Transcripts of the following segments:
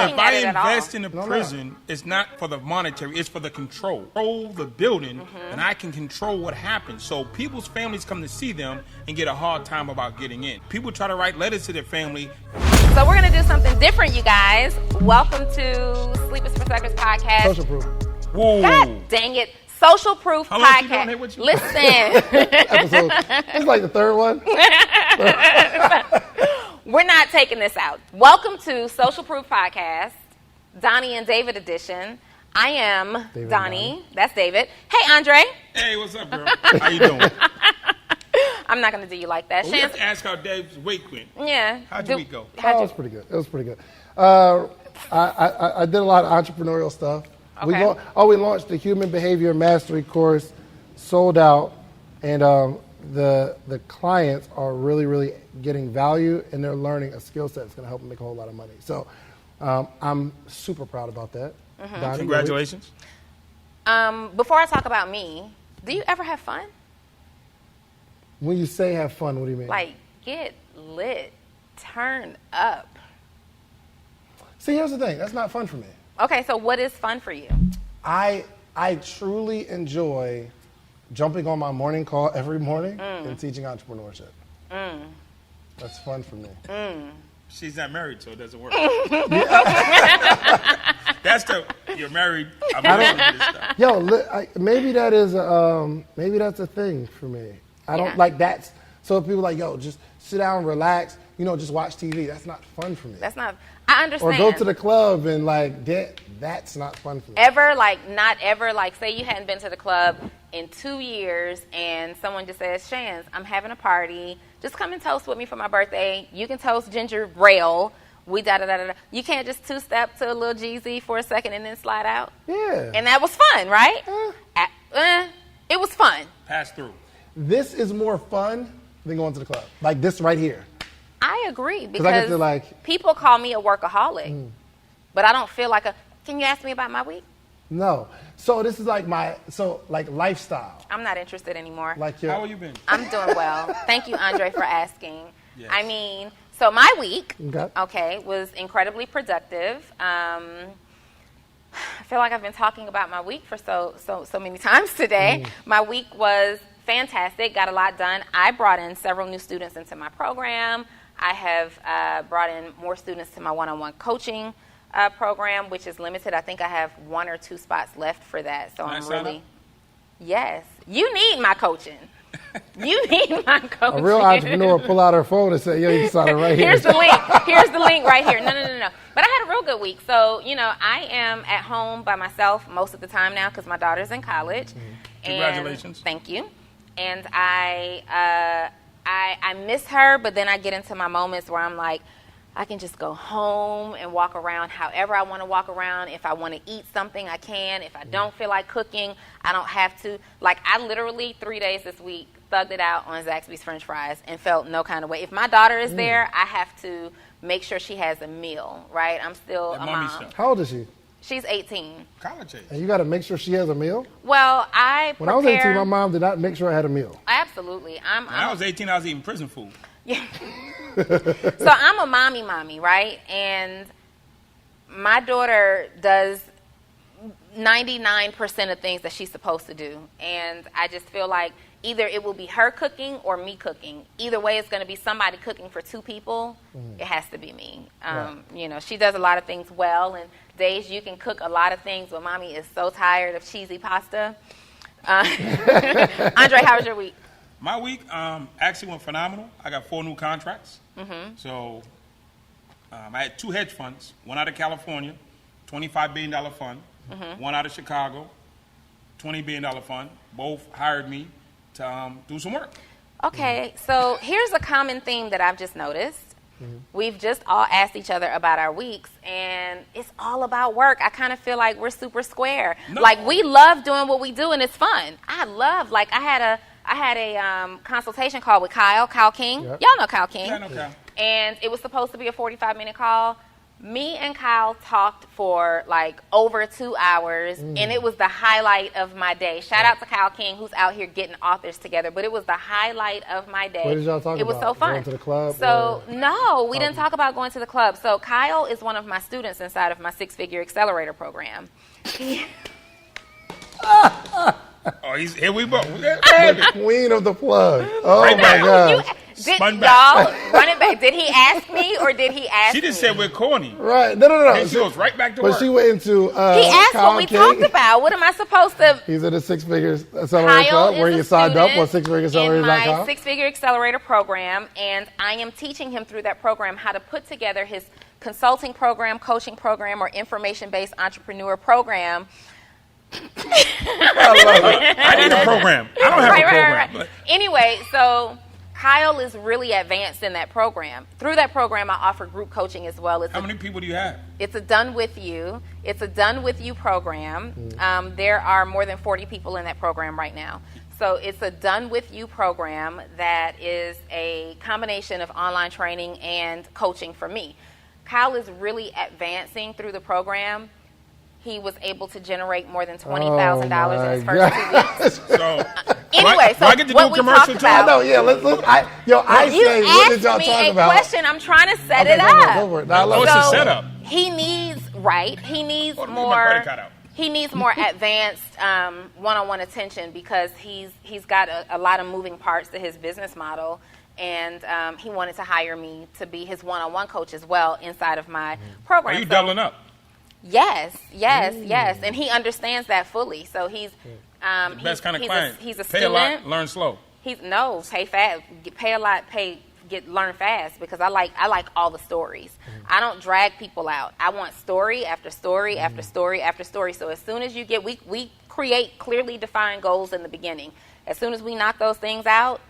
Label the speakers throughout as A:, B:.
A: looking at it at all.
B: If I invest in a prison, it's not for the monetary, it's for the control. Control the building, and I can control what happens. So people's families come to see them and get a hard time about getting in. People try to write letters to their family.
A: So we're going to do something different, you guys. Welcome to Sleepers Perspectives Podcast.
C: Social proof.
B: Whoa.
A: God dang it. Social Proof
B: How long you
A: Podcast.
B: been here with you?
A: Listen.
C: Episode. It's like the third one.
A: We're not taking this out. Welcome to Social Proof Podcast, Donnie and David edition. I am
C: David
A: Donnie. That's David. Hey, Andre.
B: Hey, what's up, girl? How you doing?
A: I'm not going to do you like that.
B: Well, we have to ask how Dave's week went.
A: Yeah.
B: How'd your week go?
C: It was pretty good. It was pretty good. I did a lot of entrepreneurial stuff.
A: Okay.
C: We launched the Human Behavior Mastery course, sold out, and the clients are really, really getting value, and they're learning a skill set that's going to help them make a whole lot of money. So I'm super proud about that. Donnie,
B: Congratulations.
A: Before I talk about me, do you ever have fun?
C: When you say have fun, what do you mean?
A: Like, get lit, turn up.
C: See, here's the thing. That's not fun for me.
A: Okay, so what is fun for you?
C: I truly enjoy jumping on my morning call every morning and teaching entrepreneurship. That's fun for me.
B: She's not married, so it doesn't work. You're married. I'm married to this stuff.
C: Yo, maybe that's a thing for me. I don't like that. So if people are like, yo, just sit down, relax, just watch TV. That's not fun for me.
A: That's not, I understand.
C: Or go to the club and that's not fun for me.
A: Not ever, say you hadn't been to the club in 2 years and someone just says, Shans, I'm having a party. Just come and toast with me for my birthday. You can toast ginger ale. We da-da-da-da-da. You can't just two-step to a little Jeezy for a second and then slide out?
C: Yeah.
A: And that was fun, right? It was fun.
B: Pass through.
C: This is more fun than going to the club. Like this right here.
A: I agree because
C: I get to
A: people call me a workaholic, but I don't feel like can you ask me about my week?
C: No. So this is like lifestyle.
A: I'm not interested anymore.
B: How have you been?
A: I'm doing well. Thank you, Andre, for asking.
B: Yes.
A: I mean, so my week,
C: Okay.
A: was incredibly productive. I feel like I've been talking about my week for so many times today. My week was fantastic. Got a lot done. I brought in several new students into my program. I have brought in more students to my one-on-one coaching program, which is limited. I think I have 1 or 2 spots left for that. So I'm really, yes. You need my coaching. You need my coaching.
C: A real entrepreneur will pull out her phone and say, yo, you can sign it right here.
A: Here's the link. Here's the link right here. No. But I had a real good week. So, I am at home by myself most of the time now because my daughter's in college.
B: Congratulations.
A: Thank you. And I miss her, but then I get into my moments where I'm like, I can just go home and walk around however I want to walk around. If I want to eat something, I can. If I don't feel like cooking, I don't have to. I literally 3 days this week thugged it out on Zaxby's French fries and felt no kind of way. If my daughter is there, I have to make sure she has a meal, right? I'm still a mom.
C: How old is she?
A: She's 18.
B: College age.
C: And you got to make sure she has a meal?
A: Well,
C: When I was 18, my mom did not make sure I had a meal.
A: Absolutely.
B: When I was 18, I was eating prison food.
A: Yeah. So I'm a mommy, right? And my daughter does 99% of things that she's supposed to do. And I just feel like either it will be her cooking or me cooking. Either way, it's going to be somebody cooking for 2 people. It has to be me. She does a lot of things well. And days you can cook a lot of things, but mommy is so tired of cheesy pasta. Andre, how was your week?
B: My week actually went phenomenal. I got 4 new contracts. So I had 2 hedge funds, one out of California, $25 billion fund, one out of Chicago, $20 billion fund. Both hired me to do some work.
A: Okay, so here's a common theme that I've just noticed. We've just all asked each other about our weeks, and it's all about work. I kind of feel like we're super square.
B: No.
A: We love doing what we do, and it's fun. I had a consultation call with Kyle King.
C: Yep.
A: Y'all know Kyle King.
B: Yeah, I know Kyle.
A: And it was supposed to be a 45-minute call. Me and Kyle talked for like over 2 hours, and it was the highlight of my day. Shout out to Kyle King, who's out here getting authors together, but it was the highlight of my day.
C: What did y'all talk about?
A: It was so fun.
C: Going to the club?
A: So, no, we didn't talk about going to the club. So, Kyle is one of my students inside of my 6-figure accelerator program.
B: Oh, here we go.
C: The queen of the plug. Oh,
B: Right
C: my
B: now.
C: God.
A: Did
B: Spun
A: y'all
B: back.
A: run it back? Did he ask me or did he ask
B: She just
A: me?
B: said we're corny.
C: Right. No.
B: And she goes right back to
C: But
B: work.
C: she went into
A: He asked
C: Kyle
A: what we
C: King.
A: talked about. What am I supposed to?
C: He's in a 6-figure accelerator
A: Kyle
C: club where
A: is
C: you
A: a
C: signed up on
A: student in my
C: 6figureaccelerator.com.
A: 6-figure accelerator program, and I am teaching him through that program how to put together his consulting program, coaching program, or information-based entrepreneur program.
C: I love it.
B: I need a program. I don't have a program.
A: Right. Anyway, so Kyle is really advanced in that program. Through that program, I offer group coaching as well.
B: How many people do you have?
A: It's a done with you. It's a done with you program. There are more than 40 people in that program right now. So it's a done with you program that is a combination of online training and coaching for me. Kyle is really advancing through the program. He was able to generate more than $20,000 in his first 2 weeks.
B: So,
A: Anyway,
B: do I get to do
A: what
B: a
A: we
B: commercial
A: talked
B: too?
A: about-
C: No, yeah, let's I
A: You
C: say, what did
A: asked
C: y'all
A: me
C: talk
A: a
C: about?
A: question. I'm trying to set
C: Okay,
A: it
C: go for it,
A: up.
C: go for it. No, I love
B: Oh,
C: it.
B: it's a
A: So,
B: setup.
A: He needs He needs
B: Oh, let me get my
A: more.
B: credit card out.
A: He needs more advanced one-on-one attention because he's got a lot of moving parts to his business model, and he wanted to hire me to be his one-on-one coach as well inside of my program.
B: Are you
A: So-
B: doubling up?
A: Yes, and he understands that fully. So he's
B: The best kind of client.
A: He's a
B: Pay
A: student.
B: a lot, learn slow.
A: Pay fast, pay a lot, learn fast because I like all the stories. I don't drag people out. I want story after story after story after story. So as soon as you get, we create clearly defined goals in the beginning. As soon as we knock those things out,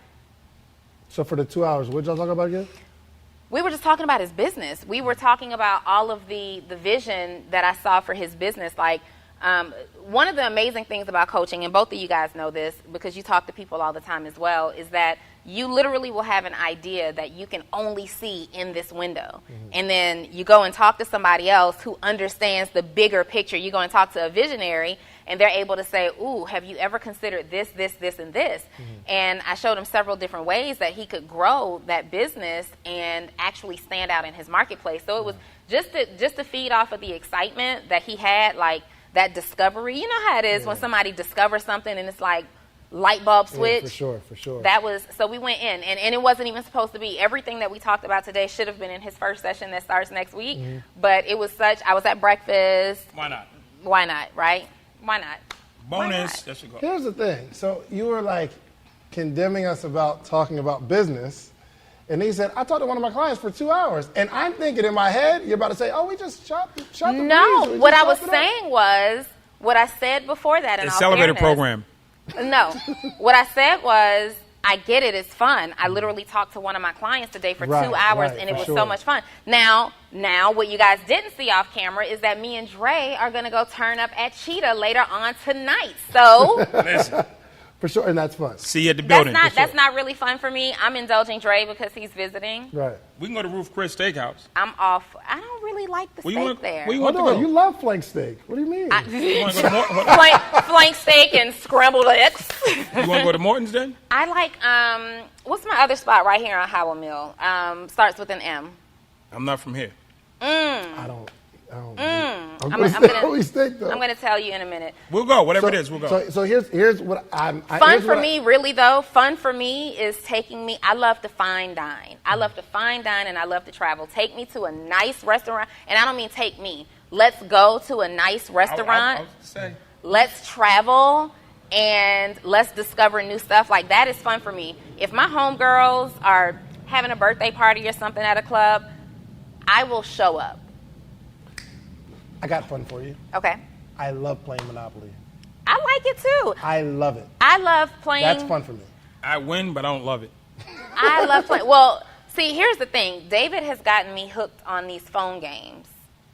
C: So for the 2 hours, what did y'all talk about again?
A: we were just talking about his business. We were talking about all of the vision that I saw for his business. Like, one of the amazing things about coaching, and both of you guys know this because you talk to people all the time as well, is that you literally will have an idea that you can only see in this window. And then you go and talk to somebody else who understands the bigger picture. You go and talk to a visionary, and they're able to say, ooh, have you ever considered this, this, this, and this? And I showed him several different ways that he could grow that business and actually stand out in his marketplace. So it was just to feed off of the excitement that he had, like that discovery. You know how it is when somebody discovers something and it's like light bulb switch.
C: Yeah, for sure.
A: That was, so we went in, and it wasn't even supposed to be. Everything that we talked about today should have been in his first session that starts next week. But it was I was at breakfast.
B: Why not?
A: Why not, right? Why not?
B: Bonus. There you go.
C: Here's the thing. So you were like condemning us about talking about business. And he said, I talked to one of my clients for 2 hours. And I'm thinking in my head, you're about to say, oh, we just shot the breeze.
A: No,
C: We
A: what
C: just
A: I was
C: chopped it up."
A: saying was, what I said before that in all
B: Accelerator
A: fairness-
B: program.
A: No, what I said was, I get it, it's fun. I literally talked to one of my clients today for 2
C: Right,
A: hours,
C: right,
A: and it
C: for
A: was
C: sure.
A: so much fun. Now, what you guys didn't see off camera is that me and Dre are going to go turn up at Cheetah later on tonight. So
B: Listen,
C: For sure, and that's fun.
B: see you at the building.
A: that's not really fun for me. I'm indulging Dre because he's visiting.
C: Right.
B: We can go to Roof Chris Steakhouse.
A: I'm off. I don't really like the
B: Where you
A: steak
B: want-
A: there.
B: where you
C: Hold
B: want to
C: on,
B: go?
C: you love flank steak. What do you mean?
B: You want to go to
A: Flank steak and scrambled eggs.
B: You want to go to Morton's then?
A: I like, what's my other spot right here on Howell Mill? Starts with an M.
B: I'm not from here.
C: I don't. I'm
A: I'm
C: going to
A: gonna-
C: say holy steak, though.
A: I'm going to tell you in a minute.
B: We'll go. Whatever it is, we'll go.
C: So here's what I'm.
A: Fun
C: here's
A: for
C: what
A: me, really though, fun for me is taking me, I love to fine dine. I love to fine dine and I love to travel. Take me to a nice restaurant, and I don't mean take me. Let's go to a nice restaurant.
B: I was say.
A: Let's travel and let's discover new stuff. Like, that is fun for me. If my homegirls are having a birthday party or something at a club, I will show up.
C: I got fun for you.
A: Okay.
C: I love playing Monopoly.
A: I like it too.
C: I love it.
A: I love playing.
C: That's fun for me.
B: I win, but I don't love it.
A: I love playing. Well, see, here's the thing. David has gotten me hooked on these phone games.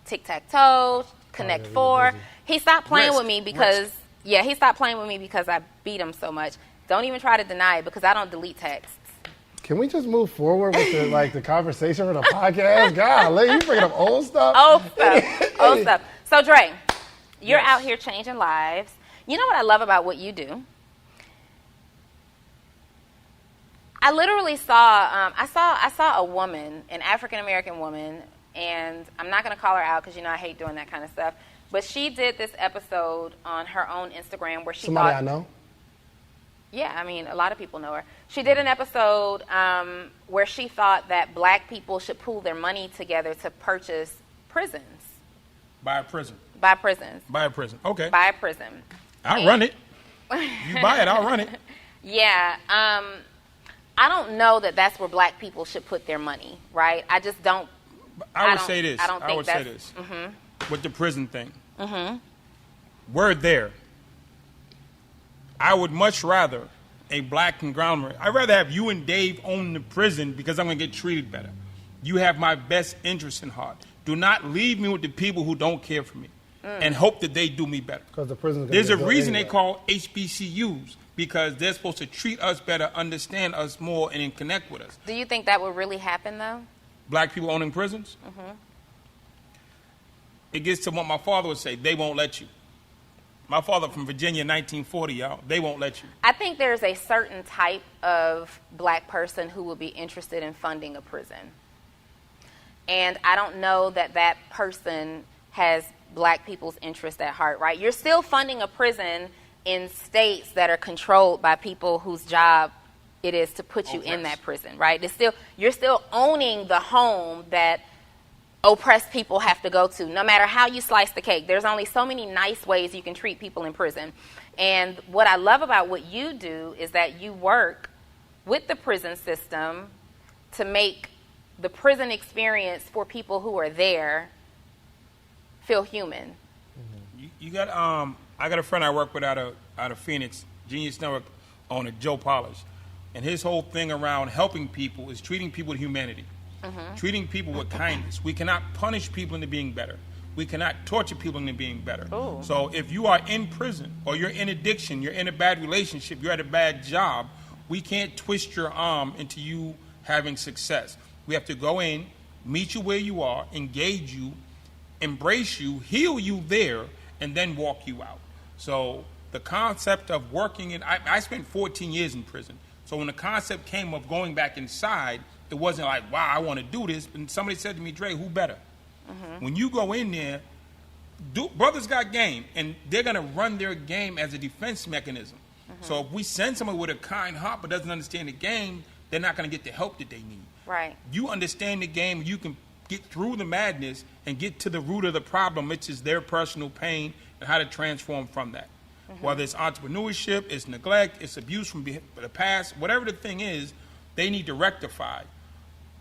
A: Tic-tac-toe, Connect
C: you're
A: 4.
C: busy.
A: He stopped playing
B: Risk.
A: with me because, he stopped playing with me because I beat him so much. Don't even try to deny it because I don't delete texts.
C: Can we just move forward with the conversation for the podcast? Golly, you bringing up old stuff.
A: Old stuff. So Dre, you're
B: Yes.
A: out here changing lives. You know what I love about what you do? I literally saw I saw a woman, an African American woman, and I'm not going to call her out because I hate doing that kind of stuff. But she did this episode on her own Instagram where she
C: Somebody I know.
A: Yeah, I mean, a lot of people know her. She did an episode where she thought that black people should pool their money together to purchase prisons.
B: Buy a prison.
A: Buy prisons.
B: Buy a prison. Okay.
A: Buy a prison.
B: I'll run it. You buy it, I'll run it.
A: Yeah. I don't know that that's where black people should put their money, right? I just don't.
B: I would say this.
A: I don't think
B: I would say
A: that's.
B: this. With the prison thing. We're there. I would much rather a black conglomerate. I'd rather have you and Dave own the prison because I'm going to get treated better. You have my best interest in heart. Do not leave me with the people who don't care for me and hope that they do me better.
C: Because the prison's
B: There's a reason they call HBCUs, because they're supposed to treat us better, understand us more, and then connect with us.
A: Do you think that would really happen, though?
B: Black people owning prisons? It gets to what my father would say, they won't let you. My father from Virginia in 1940, y'all, they won't let you.
A: I think there's a certain type of black person who would be interested in funding a prison. And I don't know that that person has black people's interest at heart, right? You're still funding a prison in states that are controlled by people whose job it is to put you in that prison, right? You're still owning the home that oppressed people have to go to, no matter how you slice the cake. There's only so many nice ways you can treat people in prison. And what I love about what you do is that you work with the prison system to make the prison experience for people who are there feel human.
B: You got I got a friend I work with out of Phoenix, Genius Network owner Joe Polish, and his whole thing around helping people is treating people with humanity. Treating people with kindness. We cannot punish people into being better. We cannot torture people into being better.
A: Ooh.
B: So if you are in prison or you're in addiction, you're in a bad relationship, you're at a bad job, we can't twist your arm into you having success. We have to go in, meet you where you are, engage you, embrace you, heal you there, and then walk you out. So the concept of working in, I spent 14 years in prison. So when the concept came of going back inside, it wasn't like, wow, I want to do this. And somebody said to me, Dre, who better? When you go in there, brothers got game, and they're going to run their game as a defense mechanism. So if we send someone with a kind heart but doesn't understand the game, they're not going to get the help that they need.
A: Right.
B: You understand the game, you can get through the madness and get to the root of the problem, which is their personal pain and how to transform from that. Whether it's entrepreneurship, it's neglect, it's abuse from the past, whatever the thing is, they need to rectify.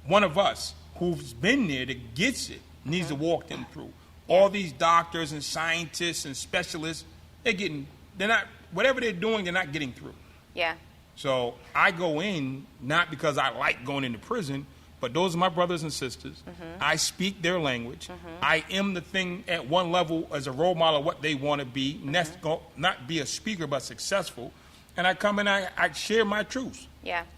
B: One of us who's been there that gets it needs to walk them through. All these doctors and scientists and specialists, whatever they're doing, they're not getting through.
A: Yeah.
B: So I go in not because I like going into prison, but those are my brothers and sisters. I speak their language. I am the thing at one level as a role model of what they want to be, not be a speaker but successful. And I come in, I share my truths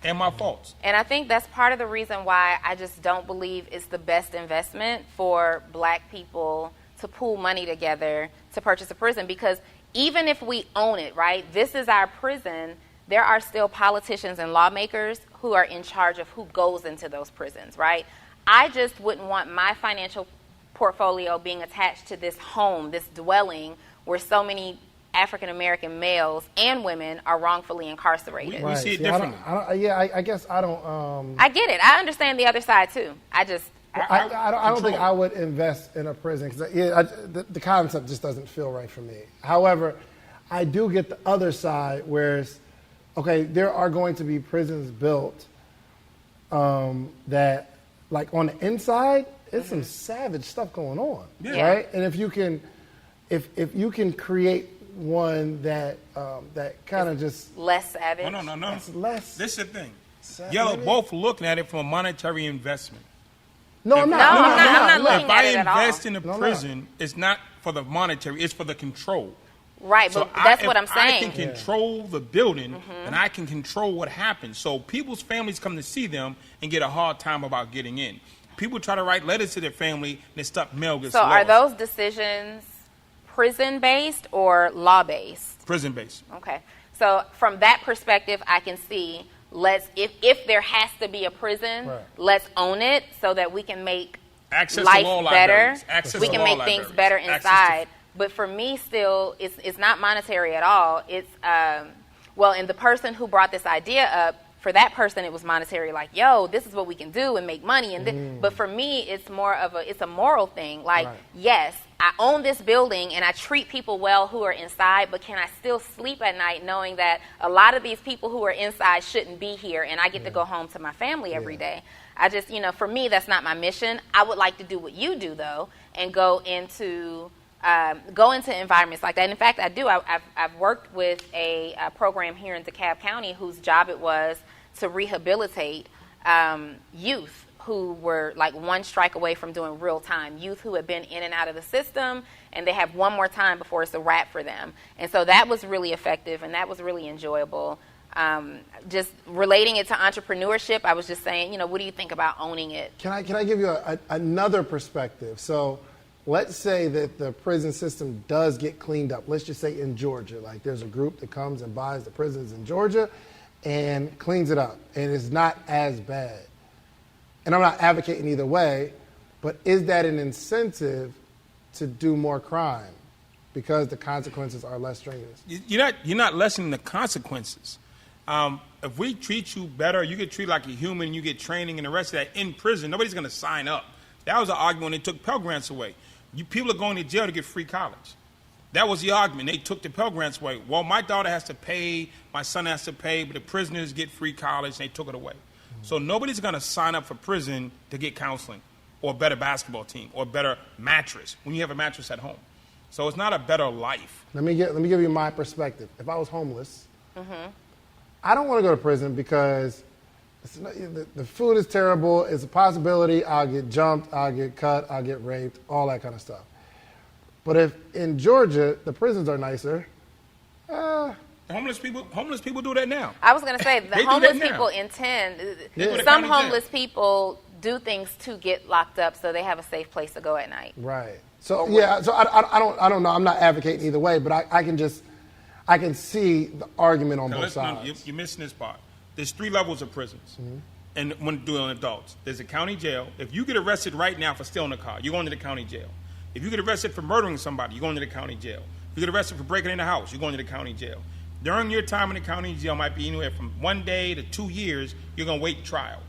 B: and my faults.
A: And I think that's part of the reason why I just don't believe it's the best investment for black people to pool money together to purchase a prison. Because even if we own it, right, this is our prison, there are still politicians and lawmakers who are in charge of who goes into those prisons, right? I just wouldn't want my financial portfolio being attached to this home, this dwelling, where so many African-American males and women are wrongfully incarcerated.
B: We see it differently.
C: I guess I don't.
A: I get it. I understand the other side, too. I
C: don't think I would invest in a prison because the concept just doesn't feel right for me. However, I do get the other side where it's, okay, there are going to be prisons built that, like on the inside, it's some savage stuff going on, right? And if you can create one that kind of just
A: less savage.
B: No.
C: It's less.
B: This is the thing. Y'all are both looking at it from a monetary investment.
C: No, I'm not.
A: I'm not looking
B: If
A: at
B: I
A: it at all.
B: invest in a prison, it's not for the monetary, it's for the control.
A: Right,
B: So
A: but that's what I'm
B: I
A: saying.
B: can control the building, and I can control what happens. So people's families come to see them and get a hard time about getting in. People try to write letters to their family, and their stuff mail gets
A: So
B: lost.
A: are those decisions prison-based or law-based?
B: Prison-based.
A: Okay. So from that perspective, I can see, if there has to be a prison,
C: Right.
A: let's own it so that we can make
B: Access
A: life
B: to law
A: better.
B: libraries. Access
A: We
B: to
A: can
B: law
A: make
B: libraries.
A: things better
B: Access
A: inside. But for me, still, it's not monetary at all. It's and the person who brought this idea up, for that person, it was monetary. Like, yo, this is what we can do and make money. And but for me, it's more of a moral thing. Like,
C: Right.
A: yes, I own this building and I treat people well who are inside, but can I still sleep at night knowing that a lot of these people who are inside shouldn't be here, and I get to go home to my family every day? I just, for me, that's not my mission. I would like to do what you do, though, and go into environments like that. In fact, I do. I've worked with a program here in DeKalb County whose job it was to rehabilitate youth who were like one strike away from doing real time. Youth who had been in and out of the system, and they have one more time before it's a wrap for them. And so that was really effective, and that was really enjoyable. Just relating it to entrepreneurship, I was just saying, what do you think about owning it?
C: Can I give you another perspective? So let's say that the prison system does get cleaned up. Let's just say in Georgia, like there's a group that comes and buys the prisons in Georgia and cleans it up, and it's not as bad. And I'm not advocating either way, but is that an incentive to do more crime because the consequences are less strenuous?
B: You're not lessening the consequences. If we treat you better, you get treated like a human, you get training and the rest of that in prison, nobody's going to sign up. That was the argument when they took Pell Grants away. People are going to jail to get free college. That was the argument. They took the Pell Grants away. Well, my daughter has to pay, my son has to pay, but the prisoners get free college, and they took it away. So nobody's going to sign up for prison to get counseling or a better basketball team or a better mattress when you have a mattress at home. So it's not a better life.
C: Let me give you my perspective. If I was homeless, I don't want to go to prison because the food is terrible. It's a possibility I'll get jumped, I'll get cut, I'll get raped, all that kind of stuff. But if in Georgia the prisons are nicer,
B: Homeless people do that now.
A: I was going to say, the
B: They do
A: homeless
B: that now.
A: people intend,
B: They go to
A: some
B: county jail.
A: homeless people do things to get locked up so they have a safe place to go at night.
C: right? So so I don't know. I'm not advocating either way, but I can see the argument on both sides.
B: You're missing this part. There's 3 levels of prisons, and when doing adults, there's a county jail. If you get arrested right now for stealing a car, you're going to the county jail. If you get arrested for murdering somebody, you're going to the county jail. If you get arrested for breaking in the house, you're going to the county jail. During your time in the county jail might be anywhere from 1 day to 2 years. You're going to wait trial.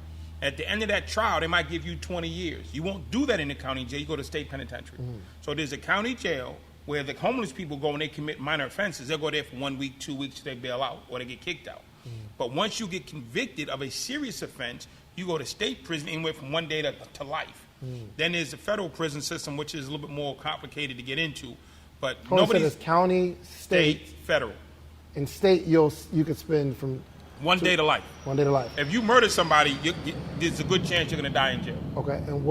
B: At the end of that trial, they might give you 20 years. You won't do that in the county jail. You go to state penitentiary. So there's a county jail where the homeless people go and they commit minor offenses. They'll go there for 1 week, 2 weeks till they bail out or they get kicked out. But once you get convicted of a serious offense, you go to state prison anywhere from 1 day to life. Then there's the federal prison system, which is a little bit more complicated to get into. But
C: Nobody's county, state,
B: federal.
C: In state, you could spend from
B: 1 day to life.
C: 1 day to life.
B: If you murder somebody, there's a good chance you're going to die in jail.
C: Okay, and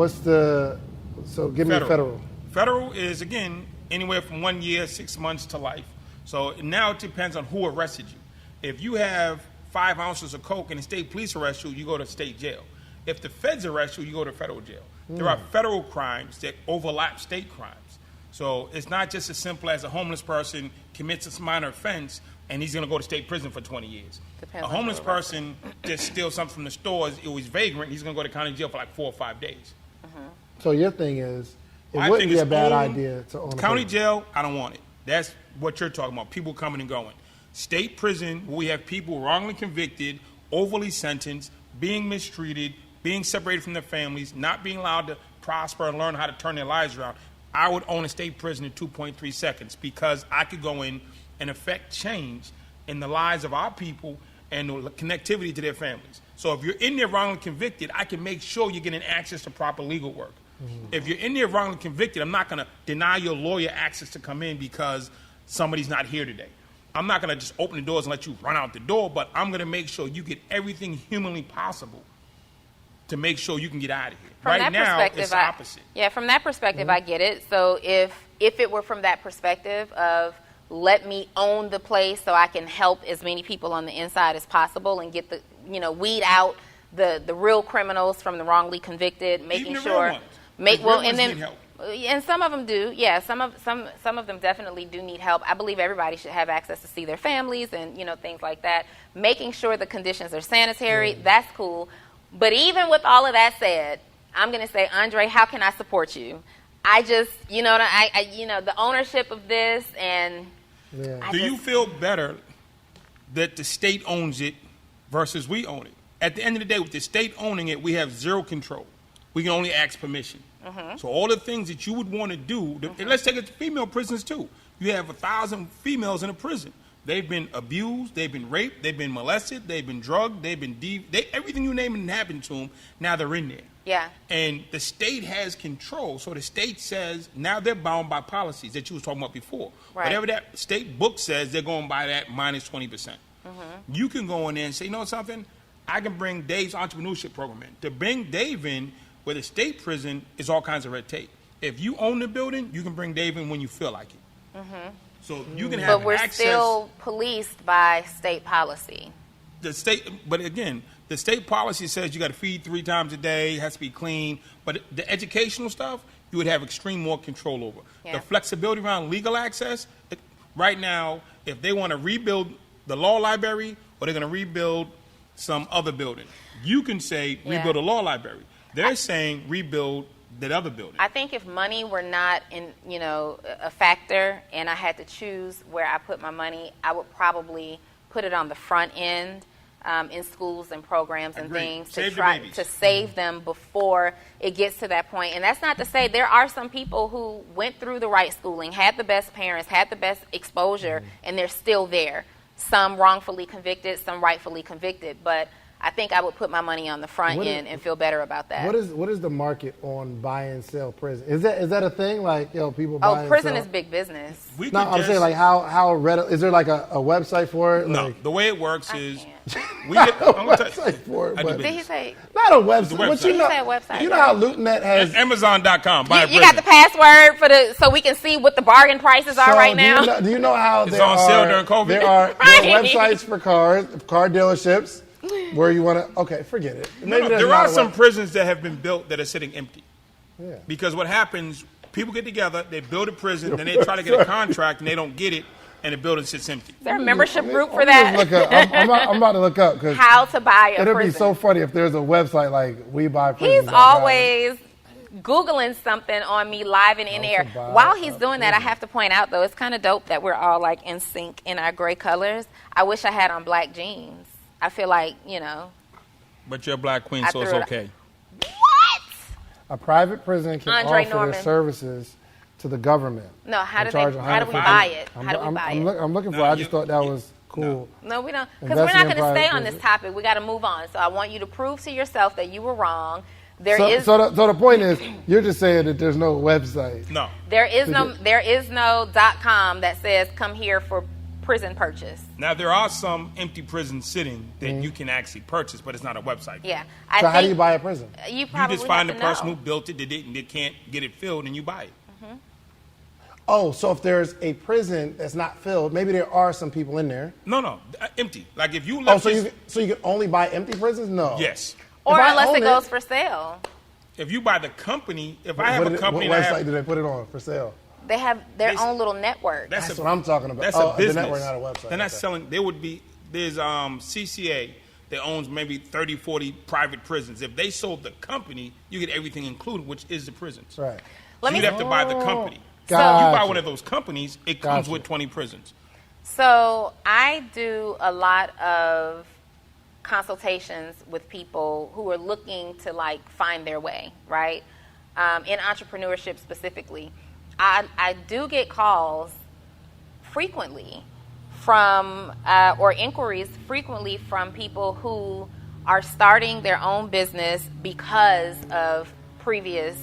C: give me the federal.
B: Federal is, again, anywhere from 1 year, 6 months to life. So now it depends on who arrested you. If you have 5 ounces of coke and the state police arrest you, you go to state jail. If the feds arrest you, you go to federal jail. There are federal crimes that overlap state crimes. So it's not just as simple as a homeless person commits a minor offense and he's going to go to state prison for 20 years.
A: Depends
B: a homeless person just steals something from the stores, it was vagrant, he's going to go to county jail for like 4 or 5 days.
C: So your thing is, it
B: I
C: wouldn't
B: think
C: be a
B: it's
C: bad
B: own-
C: idea to own a
B: County
C: prison.
B: jail, I don't want it. That's what you're talking about, people coming and going. State prison, where we have people wrongly convicted, overly sentenced, being mistreated, being separated from their families, not being allowed to prosper and learn how to turn their lives around. I would own a state prison in 2.3 seconds because I could go in and affect change in the lives of our people and the connectivity to their families. So if you're in there wrongly convicted, I can make sure you're getting access to proper legal work. If you're in there wrongly convicted, I'm not going to deny your lawyer access to come in because somebody's not here today. I'm not going to just open the doors and let you run out the door, but I'm going to make sure you get everything humanly possible to make sure you can get out of here.
A: From
B: right
A: that
B: now,
A: perspective,
B: it's the opposite.
A: From that perspective, I get it. So if it were from that perspective of let me own the place so I can help as many people on the inside as possible and get the, weed out the real criminals from the wrongly convicted, making
B: Even the
A: sure.
B: real ones. The real ones need help.
A: And some of them do. Yeah, some of them definitely do need help. I believe everybody should have access to see their families and, things like that. Making sure the conditions are sanitary, that's cool. But even with all of that said, I'm going to say, Andre, how can I support you? I just, the ownership of this and
B: Do you feel better that the state owns it versus we own it? At the end of the day, with the state owning it, we have zero control. We can only ask permission. So all the things that you would want to do, and let's take it to female prisons too. You have 1,000 females in a prison. They've been abused, they've been raped, they've been molested, they've been drugged, they've been everything you name it happened to them. Now they're in there.
A: Yeah.
B: And the state has control. So the state says now they're bound by policies that you was talking about before.
A: Right.
B: Whatever that state book says, they're going by that minus 20%. You can go in there and say, you know something? I can bring Dave's entrepreneurship program in. To bring Dave in, where the state prison is all kinds of red tape. If you own the building, you can bring Dave in when you feel like it. So you can have
A: But we're
B: access.
A: still policed by state policy.
B: But again, the state policy says you got to feed 3 times a day, it has to be clean. But the educational stuff, you would have extreme more control over.
A: Yeah.
B: The flexibility around legal access, right now, if they want to rebuild the law library or they're going to rebuild some other building, you can say rebuild a law library. They're saying rebuild that other building.
A: I think if money were not a factor and I had to choose where I put my money, I would probably put it on the front end in schools and programs and things to try to save them before it gets to that point. And that's not to say there are some people who went through the right schooling, had the best parents, had the best exposure, and they're still there. Some wrongfully convicted, some rightfully convicted, but I think I would put my money on the front end and feel better about that.
C: What is the market on buy and sell prison? Is that a thing? Like, people buy and
A: prison
C: sell?
A: is big business.
C: I'm saying, like, how ready, is there like a website for it?
B: No,
C: like,
B: the way it works is
C: we get a website for it.
A: Did he say?
C: Not a website. But
A: He said website.
C: You know how LootNet has
B: Amazon.com.
A: You got the password so we can see what the bargain prices are right now.
C: Do you know how
B: it's on sale during COVID?
C: There are websites for cars, car dealerships, where you want to. Okay, forget it.
B: There are some prisons that have been built that are sitting empty.
C: Yeah.
B: Because what happens, people get together, they build a prison, then they try to get a contract, and they don't get it, and the building sits empty.
A: Is there a membership group for that?
C: I'm about to look up because
A: how to buy a prison.
C: It'd be so funny if there's a website like We Buy Prisons.
A: He's always Googling something on me live and in air. While he's doing that, I have to point out, though, it's kind of dope that we're all like in sync in our gray colors. I wish I had on black jeans. I feel like,
B: But you're a black queen, so it's okay.
A: What?
C: A private prison can
A: Andre
C: offer
A: Norman.
C: their services to the government.
A: No, how do we buy it?
C: I'm looking for it. I just thought that was cool.
A: No, we don't. Because we're not going to stay on this topic. We got to move on. So I want you to prove to yourself that you were wrong.
C: So the point is, you're just saying that there's no website.
B: No.
A: There is no .com that says come here for prison purchase.
B: Now, there are some empty prisons sitting that you can actually purchase, but it's not a website.
A: Yeah.
C: So how do you buy a prison?
A: You probably
B: just find the
A: have to
B: person
A: know.
B: who built it, they can't get it filled, and you buy it.
C: Oh, so if there's a prison that's not filled, maybe there are some people in there.
B: No, empty. Like if you left
C: so you can only buy empty prisons? No.
B: Yes.
A: Or unless it goes for sale.
B: If you buy the company, I have a company
C: what website do they put it on for sale?
A: They have their own little network.
C: That's what I'm talking about.
B: That's a business.
C: The network, not a website.
B: They're not selling. There's CCA that owns maybe 30, 40 private prisons. If they sold the company, you get everything included, which is the prisons.
C: Right.
B: You'd have to buy the company.
C: Gotcha.
B: You buy one of those companies, it comes with 20 prisons.
A: So I do a lot of consultations with people who are looking to find their way, right? In entrepreneurship specifically. I do get calls frequently from, or inquiries frequently from people who are starting their own business because of previous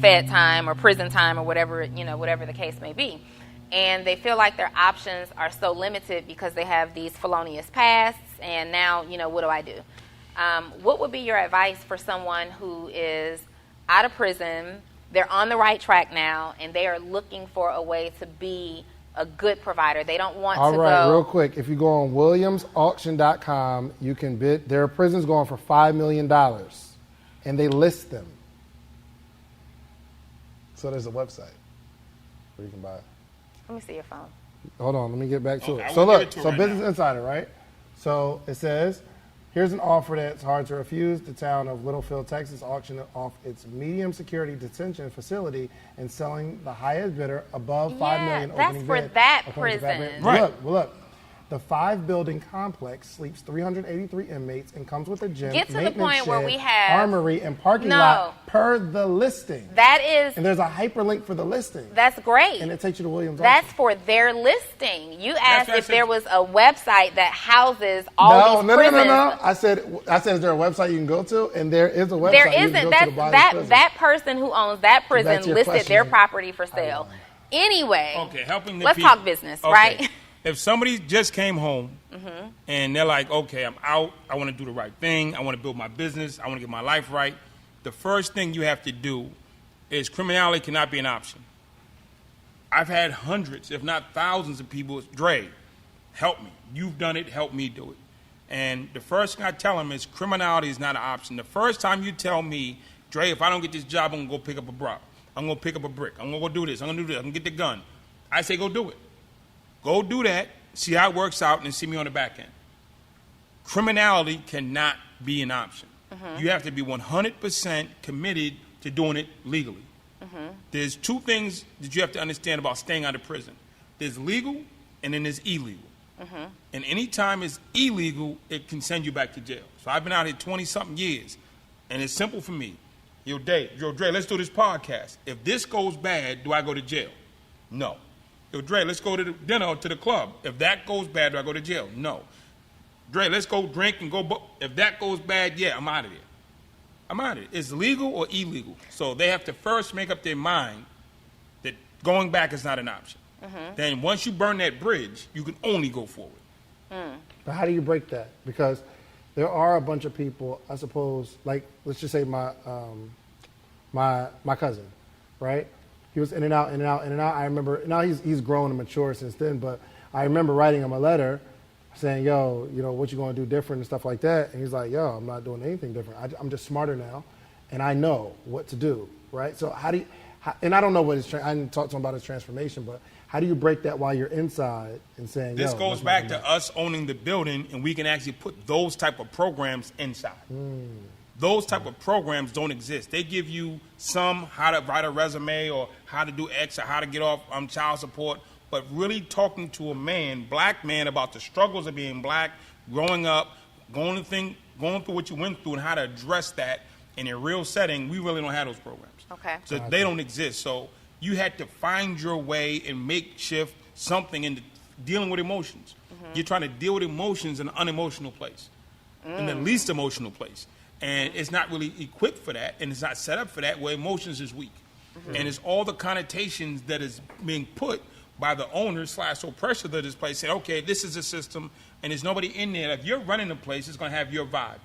A: Fed time or prison time or whatever the case may be. And they feel like their options are so limited because they have these felonious pasts, and now, what do I do? What would be your advice for someone who is out of prison, they're on the right track now, and they are looking for a way to be a good provider. They don't want
C: All
A: to
C: right,
A: go.
C: real quick. If you go on williamsauction.com, you can bid. There are prisons going for $5 million, and they list them. So there's a website where you can buy it.
A: Let me see your phone.
C: Hold on, let me get back to
B: Okay,
C: it.
B: I
C: So
B: will give
C: look,
B: it to
C: so
B: her right
C: Business
B: now.
C: Insider, right? So it says, here's an offer that's hard to refuse. The town of Littlefield, Texas, auctioned off its medium security detention facility and selling the highest bidder above $5 million
A: that's
C: opening
A: for
C: bid,
A: that
C: according to
A: prison.
B: Right.
C: Look. The 5-building complex sleeps 383 inmates and comes with a gym,
A: Get to the
C: maintenance
A: point where
C: shed,
A: we have-
C: armory, and parking
A: No.
C: lot per the listing.
A: That is,
C: And there's a hyperlink for the listing.
A: that's great.
C: And it takes you to Williams
A: That's
C: auction.
A: for their listing. You asked
B: what I
A: if
B: said.
A: there was a website that houses all these prisons.
C: No. I said, is there a website you can go to? And there is a website
A: There
C: you can
A: isn't.
C: go
A: That's
C: to to buy
A: that
C: this prison.
A: that person who owns that prison
C: Back to your
A: listed
C: question.
A: their property for sale. Anyway,
B: Okay, helping the
A: let's
B: people.
A: talk business,
B: Okay.
A: right?
B: If somebody just came home and they're like, okay, I'm out, I want to do the right thing, I want to build my business, I want to get my life right, the first thing you have to do is criminality cannot be an option. I've had hundreds, if not thousands of people, Dre, help me. You've done it, help me do it. And the first thing I tell them is criminality is not an option. The first time you tell me, Dre, if I don't get this job, I'm going to go pick up a brick. I'm going to pick up a brick. I'm going to go do this. I'm going to do this. I'm going to get the gun. I say, go do it. Go do that, see how it works out, and see me on the back end. Criminality cannot be an option. You have to be 100% committed to doing it legally. There's two things that you have to understand about staying out of prison. There's legal, and then there's illegal. And any time it's illegal, it can send you back to jail. So I've been out here 20-something years, and it's simple for me. Yo, Dre, let's do this podcast. If this goes bad, do I go to jail? No. Yo, Dre, let's go to the dinner or to the club. If that goes bad, do I go to jail? No. Dre, let's go drink and go. If that goes bad, yeah, I'm out of there. I'm out of it. It's legal or illegal. So they have to first make up their mind that going back is not an option. Then once you burn that bridge, you can only go forward.
C: But how do you break that? Because there are a bunch of people, I suppose, like, let's just say my cousin, right? He was in and out. I remember, now he's grown and matured since then, but I remember writing him a letter saying, yo, what you going to do different and stuff like that. And he's like, yo, I'm not doing anything different. I'm just smarter now, and I know what to do, right? So and I don't know what I didn't talk to him about his transformation, but how do you break that while you're inside and saying,
B: This
C: yo,
B: goes
C: let's not
B: back
C: do
B: to
C: that?
B: us owning the building, and we can actually put those type of programs inside. Those type of programs don't exist. They give you how to write a resume or how to do X or how to get off child support, but really talking to a black man, about the struggles of being black, growing up, going through what you went through and how to address that in a real setting, we really don't have those programs.
A: Okay.
B: So they don't exist. So you had to find your way and makeshift something in dealing with emotions. You're trying to deal with emotions in an unemotional place, in the least emotional place. And it's not really equipped for that, and it's not set up for that, where emotions is weak. And it's all the connotations that is being put by the owners / oppressor of this place, saying, okay, this is a system, and there's nobody in there. If you're running the place, it's going to have your vibe.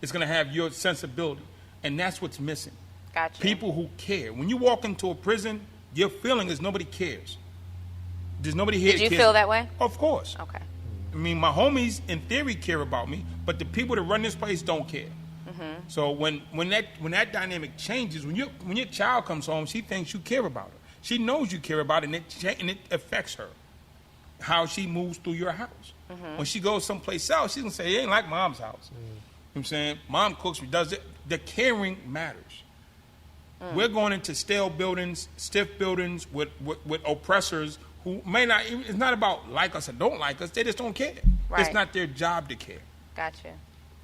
B: It's going to have your sensibility. And that's what's missing.
A: Gotcha.
B: People who care. When you walk into a prison, your feeling is nobody cares. There's nobody here
A: Did
B: that
A: you
B: cares.
A: feel that way?
B: Of course.
A: Okay.
B: I mean, my homies, in theory, care about me, but the people that run this place don't care. So when that dynamic changes, when your child comes home, she thinks you care about her. She knows you care about her, and it affects her, how she moves through your house. When she goes someplace else, she's going to say, it ain't like mom's house. You know what I'm saying? Mom cooks, does it. The caring matters. We're going into stale buildings, stiff buildings with oppressors who may not, it's not about like us or don't like us, they just don't care.
A: Right.
B: It's not their job to care.
A: Gotcha.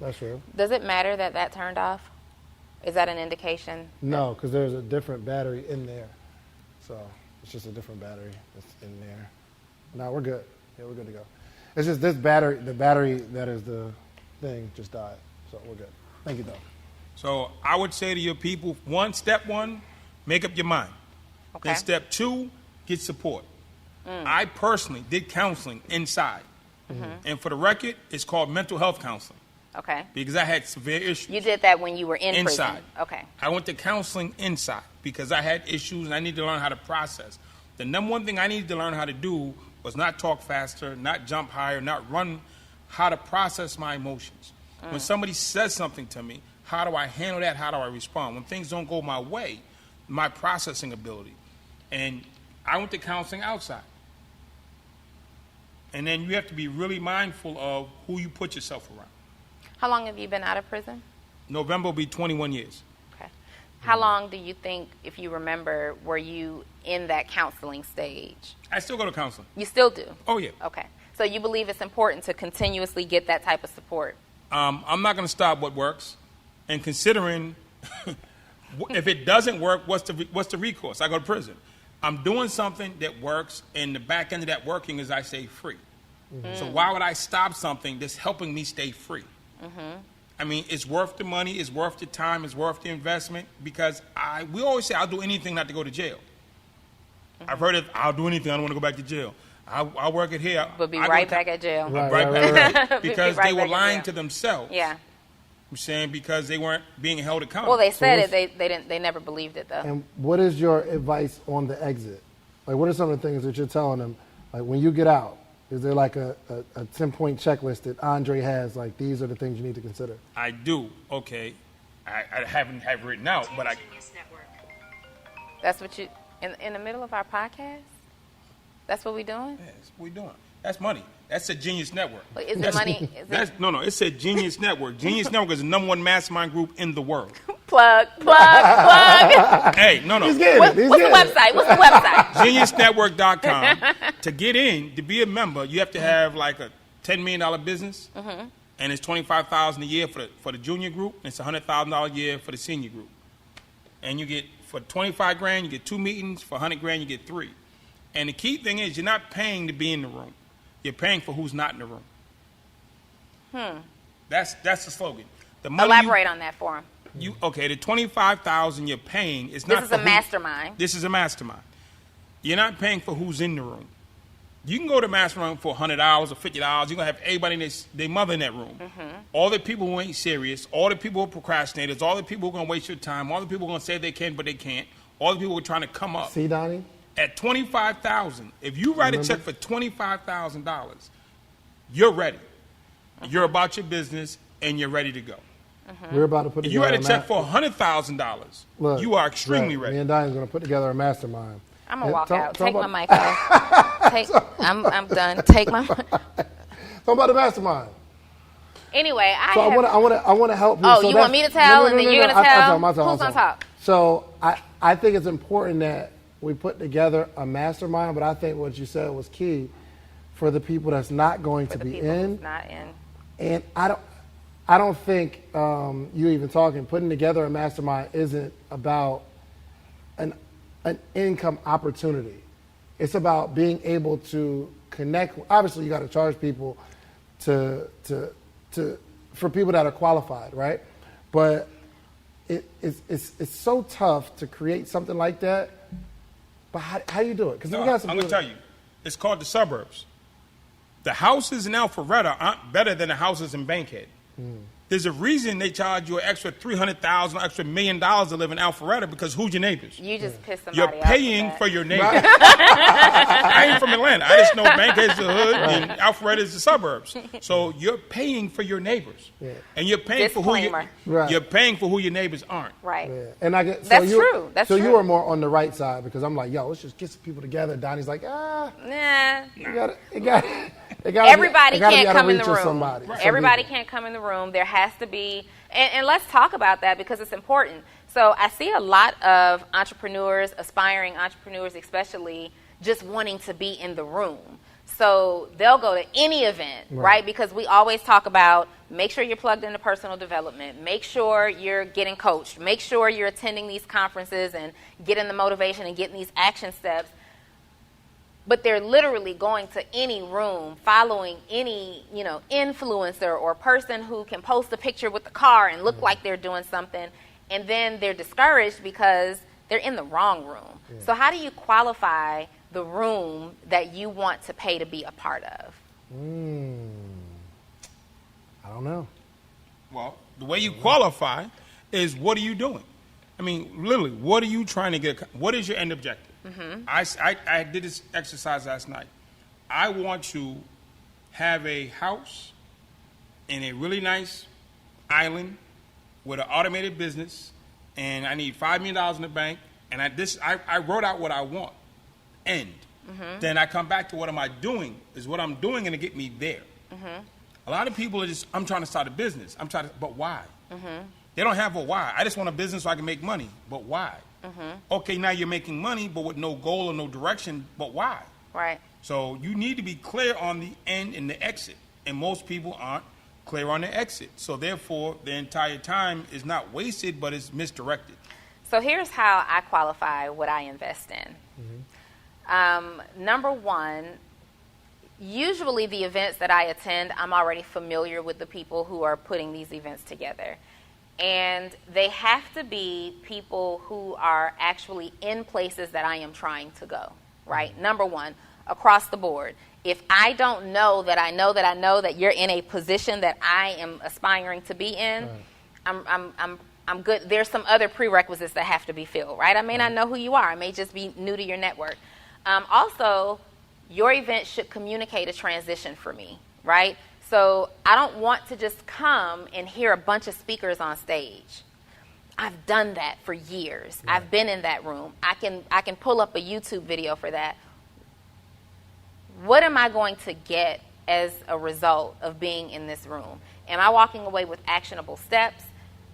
C: That's real.
A: Does it matter that turned off? Is that an indication?
C: No, because there's a different battery in there. So it's just a different battery that's in there. No, we're good. Yeah, we're good to go. It's just this battery, the battery that is the thing just died. So we're good. Thank you, though.
B: So I would say to your people, step one, make up your mind.
A: Okay.
B: Then step two, get support. I personally did counseling inside. And for the record, it's called mental health counseling.
A: Okay.
B: Because I had severe issues.
A: You did that when you were in
B: Inside.
A: prison. Okay.
B: I went to counseling inside because I had issues and I needed to learn how to process. The number one thing I needed to learn how to do was not talk faster, not jump higher, not run, how to process my emotions. When somebody says something to me, how do I handle that? How do I respond? When things don't go my way, my processing ability. And I went to counseling outside. And then you have to be really mindful of who you put yourself around.
A: How long have you been out of prison?
B: November will be 21 years.
A: Okay. How long do you think, if you remember, were you in that counseling stage?
B: I still go to counseling.
A: You still do?
B: Oh, yeah.
A: Okay. So you believe it's important to continuously get that type of support?
B: I'm not going to stop what works. And considering if it doesn't work, what's the recourse? I go to prison. I'm doing something that works, and the back end of that working is I stay free. So why would I stop something that's helping me stay free? I mean, it's worth the money, it's worth the time, it's worth the investment, because we always say, I'll do anything not to go to jail. I've heard it, I'll do anything, I don't want to go back to jail. I'll work it here.
A: But be right back at jail.
C: Right.
B: Because they were lying to themselves.
A: Yeah.
B: I'm saying because they weren't being held accountable.
A: Well, they said it. They never believed it, though.
C: And what is your advice on the exit? Like, what are some of the things that you're telling them? Like, when you get out, is there like a 10-point checklist that Andre has? Like, these are the things you need to consider.
B: I do. Okay. I haven't have written out, but I.
A: That's what you in the middle of our podcast. That's what we doing.
B: Yeah, that's what we doing. That's money. That's a Genius Network.
A: Wait, is it money?
B: No. It's a Genius Network. Genius Network is the number one mastermind group in the world.
A: Plug.
B: Hey, no.
C: What's
A: the website? What's the website?
B: GeniusNetwork.com. To get in, to be a member, you have to have like a $10 million business, and it's $25,000 a year for the junior group, and it's $100,000 a year for the senior group. And you get, for $25,000, you get 2 meetings. For $100,000, you get 3. And the key thing is, you're not paying to be in the room. You're paying for who's not in the room. That's the slogan. The money
A: Elaborate on that for him.
B: the $25,000 you're paying is not.
A: This is a mastermind.
B: This is a mastermind. You're not paying for who's in the room. You can go to mastermind for $100 or $50. You're gonna have everybody and their mother in that room. All the people who ain't serious, all the people who are procrastinators, all the people who are gonna waste your time, all the people who are gonna say they can but they can't, all the people who are trying to come up.
C: See, Donnie?
B: At $25,000, if you write a check for $25,000, you're ready. You're about your business and you're ready to go.
C: We're about to put
B: If
C: together
B: you write a check for $100,000, you are extremely ready.
C: Me and Donnie's going to put together a mastermind.
A: I'm gonna walk out. Take my mic off. I'm done. Take my.
C: Talk about the mastermind.
A: Anyway,
C: I want to help you.
A: Oh,
C: so
A: you want me to tell, and then you're gonna tell? Who's gonna talk?
C: So I think it's important that we put together a mastermind, but I think what you said was key for the people that's not going to be in.
A: Not in.
C: And I don't think you even putting together a mastermind isn't about an income opportunity. It's about being able to connect. Obviously, you got to charge people for people that are qualified, right? But it's so tough to create something like that. But how do you do it? Because
B: I'm going to tell you, it's called the suburbs. The houses in Alpharetta aren't better than the houses in Bankhead. There's a reason they charge you an extra $300,000, extra $1 million to live in Alpharetta, because who's your neighbors?
A: You just pissed somebody
B: You're
A: off.
B: paying for your neighbors. Right. I ain't from Atlanta. I just know Bankhead's the hood and Alpharetta is the suburbs. So you're paying for your neighbors, and you're paying for you're paying for who your neighbors aren't.
A: Right.
C: Yeah. And
A: that's true. That's true.
C: So you are more on the right side, because I'm like, yo, let's just get some people together. Donnie's like,
A: nah. Everybody can't come in the room. Everybody can't come in the room. There has to be, and let's talk about that because it's important. So I see a lot of entrepreneurs, aspiring entrepreneurs especially, just wanting to be in the room. So they'll go to any event, right? Because we always talk about make sure you're plugged into personal development, make sure you're getting coached, make sure you're attending these conferences and getting the motivation and getting these action steps. But they're literally going to any room, following any, influencer or person who can post a picture with the car and look like they're doing something, and then they're discouraged because they're in the wrong room. Yeah. So how do you qualify the room that you want to pay to be a part of?
C: I don't know.
B: Well, the way you qualify is what are you doing? I mean, literally, what are you trying to get? What is your end objective? I did this exercise last night. I want to have a house in a really nice island with an automated business, and I need $5 million in the bank, and I wrote out what I want. End. Then I come back to what am I doing? Is what I'm doing going to get me there? A lot of people are just, I'm trying to start a business. But why? They don't have a why. I just want a business so I can make money. But why? Okay, now you're making money, but with no goal or no direction. But why?
A: Right.
B: So you need to be clear on the end and the exit. And most people aren't clear on the exit. So therefore, the entire time is not wasted, but it's misdirected.
A: So here's how I qualify what I invest in. Number one, usually the events that I attend, I'm already familiar with the people who are putting these events together. And they have to be people who are actually in places that I am trying to go, right? Number one, across the board. If I don't know that I know that I know that you're in a position that I am aspiring to be in, I'm good. There's some other prerequisites that have to be filled, right? I may not know who you are. I may just be new to your network. Also, your event should communicate a transition for me, right? So I don't want to just come and hear a bunch of speakers on stage. I've done that for years. Right. I've been in that room. I can pull up a YouTube video for that. What am I going to get as a result of being in this room? Am I walking away with actionable steps?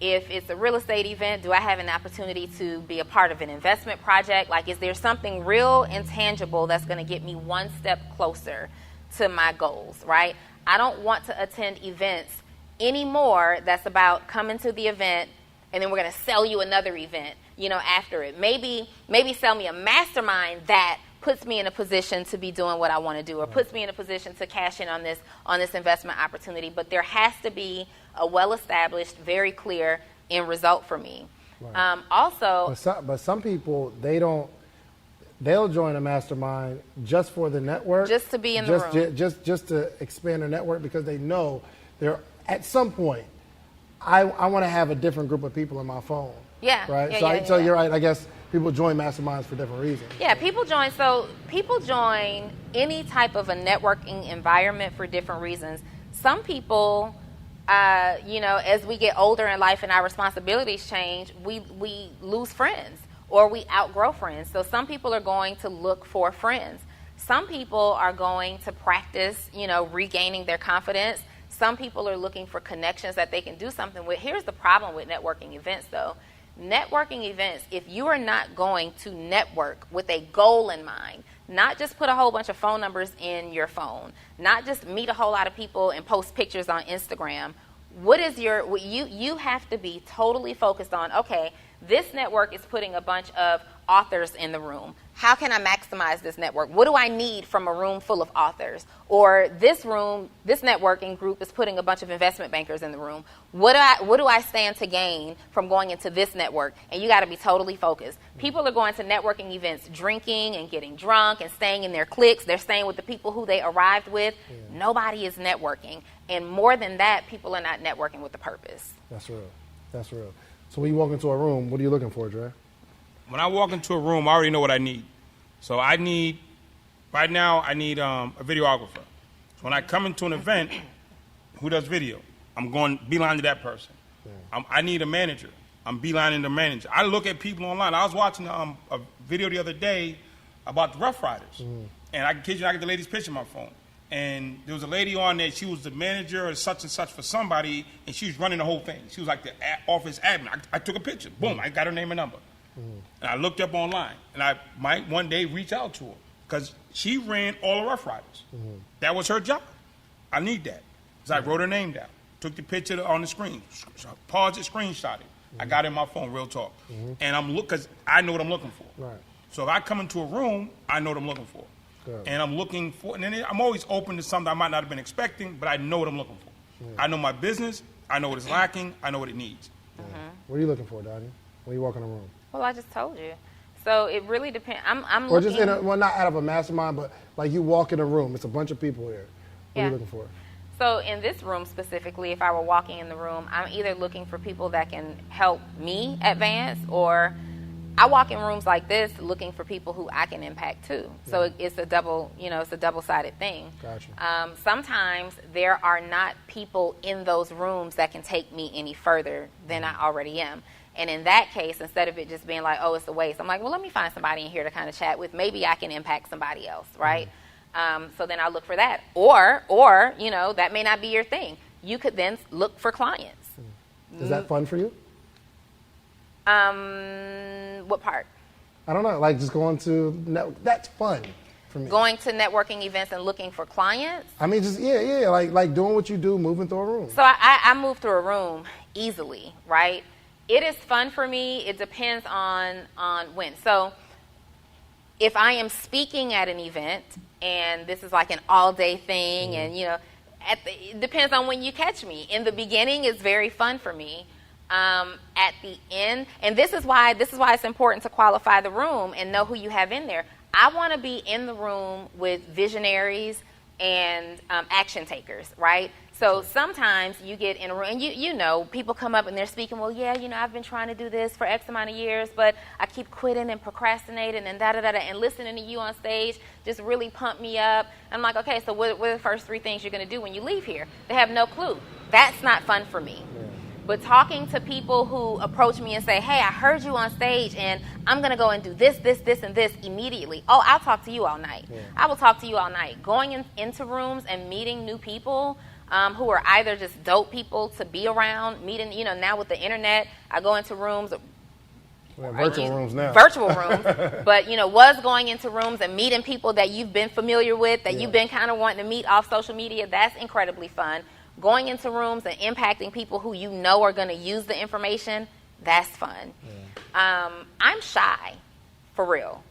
A: If it's a real estate event, do I have an opportunity to be a part of an investment project? Like, is there something real and tangible that's going to get me one step closer to my goals, right? I don't want to attend events anymore that's about coming to the event and then we're going to sell you another event, after it. Maybe sell me a mastermind that puts me in a position to be doing what I want to do, or puts me in a position to cash in on this investment opportunity. But there has to be a well-established, very clear end result for me. Right.
C: But some people, they'll join a mastermind just for the network,
A: just to be in the room,
C: just to expand their network, because they know they're at some point. I want to have a different group of people in my phone.
A: Yeah.
C: Right.
A: Yeah,
C: so you're right. I guess people join masterminds for different reasons.
A: Yeah, people join any type of a networking environment for different reasons. Some people, as we get older in life and our responsibilities change, we lose friends or we outgrow friends. So some people are going to look for friends. Some people are going to practice, regaining their confidence. Some people are looking for connections that they can do something with. Here's the problem with networking events, though. Networking events, if you are not going to network with a goal in mind, not just put a whole bunch of phone numbers in your phone, not just meet a whole lot of people and post pictures on Instagram, you have to be totally focused on, okay, this network is putting a bunch of authors in the room. How can I maximize this network? What do I need from a room full of authors? Or this networking group is putting a bunch of investment bankers in the room. What do I stand to gain from going into this network? And you got to be totally focused. People are going to networking events drinking and getting drunk and staying in their cliques. They're staying with the people who they arrived with. Yeah. Nobody is networking. And more than that, people are not networking with a purpose.
C: That's real. So when you walk into a room, what are you looking for, Dre?
B: When I walk into a room, I already know what I need. So right now I need a videographer. So when I come into an event, who does video? I'm going beeline to that person. Yeah. I need a manager. I'm beelining the manager. I look at people online. I was watching a video the other day about the Rough Riders. And I kid you, I got the lady's picture on my phone. And there was a lady on there, she was the manager or such and such for somebody, and she was running the whole thing. She was like the office admin. I took a picture. Boom, I got her name and number. And I looked up online, and I might one day reach out to her because she ran all the Rough Riders. That was her job. I need that. So I wrote her name down, took the picture on the screen, paused it, screenshot it. I got it in my phone, real talk. And because I know what I'm looking for. Right. So if I come into a room, I know what I'm looking for. Good. And I'm looking for, and then I'm always open to something I might not have been expecting, but I know what I'm looking for. I know my business. I know what it's lacking. I know what it needs.
C: What are you looking for, Donnie, when you walk in a room?
A: Well, I just told you. So it really depends. I'm
C: or
A: looking.
C: Just not out of a mastermind, but like you walk in a room, it's a bunch of people here. What are you looking for?
A: So in this room specifically, if I were walking in the room, I'm either looking for people that can help me advance or I walk in rooms like this looking for people who I can impact too. So it's a double-sided thing.
C: Gotcha.
A: Sometimes there are not people in those rooms that can take me any further than I already am. And in that case, instead of it just being like, oh, it's a waste, I'm like, well, let me find somebody in here to kind of chat with. Maybe I can impact somebody else, right? So then I look for that. Or, that may not be your thing. You could then look for clients.
C: Is that fun for you?
A: What part?
C: I don't know. Like just going to that's fun for me.
A: Going to networking events and looking for clients?
C: I mean, just like doing what you do, moving through a room.
A: So I move through a room easily, right? It is fun for me. It depends on when. So if I am speaking at an event and this is like an all-day thing, and it depends on when you catch me. In the beginning, it's very fun for me. At the end, and this is why it's important to qualify the room and know who you have in there. I want to be in the room with visionaries and action takers, right? So sometimes you get in a room and people come up and they're speaking, well, I've been trying to do this for X amount of years, but I keep quitting and procrastinating and da-da-da-da, and listening to you on stage just really pumped me up. I'm like, okay, so what are the first 3 things you're going to do when you leave here? They have no clue. That's not fun for me. Yeah. But talking to people who approach me and say, hey, I heard you on stage and I'm going to go and do this, this, this, and this immediately. Oh, I'll talk to you all night. Yeah. I will talk to you all night. Going into rooms and meeting new people who are either just dope people to be around, meeting, now with the internet, I go into rooms.
C: Virtual rooms now.
A: Virtual rooms. But, was going into rooms and meeting people that you've been familiar with, that you've been kind of wanting to meet off social media. That's incredibly fun. Going into rooms and impacting people who are going to use the information, that's fun. Yeah. I'm shy, for real.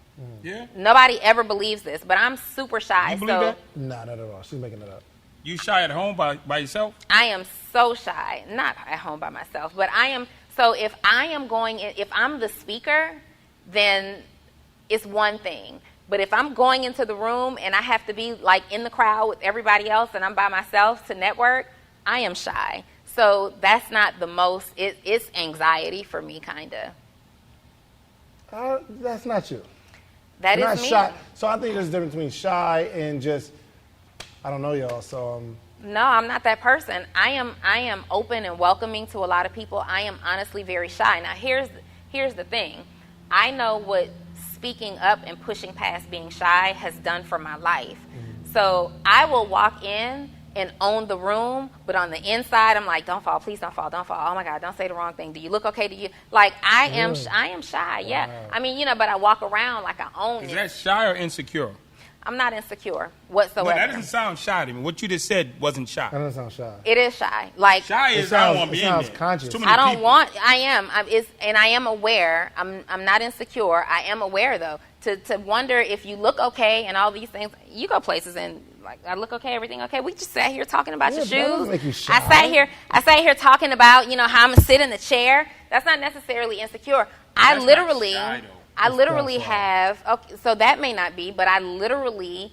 B: Yeah.
A: Nobody ever believes this, but I'm super shy.
B: You believe that?
C: No, not at all. She's making it up.
B: You shy at home by yourself?
A: I am so shy. Not at home by myself, but I am. So if I'm the speaker, then it's one thing. But if I'm going into the room and I have to be like in the crowd with everybody else and I'm by myself to network, I am shy. So that's not the most, it's anxiety for me, kind
C: of. That's not you.
A: That
C: You're
A: is
C: not
A: me.
C: Shy. So I think there's a difference between shy and just, I don't know y'all, so.
A: No, I'm not that person. I am open and welcoming to a lot of people. I am honestly very shy. Now here's the thing. I know what speaking up and pushing past being shy has done for my life. So I will walk in and own the room, but on the inside, I'm like, don't fall, please don't fall, don't fall. Oh my God, don't say the wrong thing. Do you look okay to you? Like I am shy. Yeah. Wow. I mean, but I walk around like I own it.
B: Is that shy or insecure?
A: I'm not insecure whatsoever.
B: No, that doesn't sound shy to me. What you just said wasn't shy.
C: That doesn't sound shy.
A: It is shy. Like
B: shy is I don't want to be in there.
C: Conscious.
B: Too many people.
A: I am. And I am aware. I'm not insecure. I am aware though. To wonder if you look okay and all these things. You go places and like, I look okay, everything okay. We just sat here talking about your shoes.
C: Make you shy.
A: I sat here talking about how I'm gonna sit in the chair. That's not necessarily insecure. I literally have. Okay, so that may not be, but I literally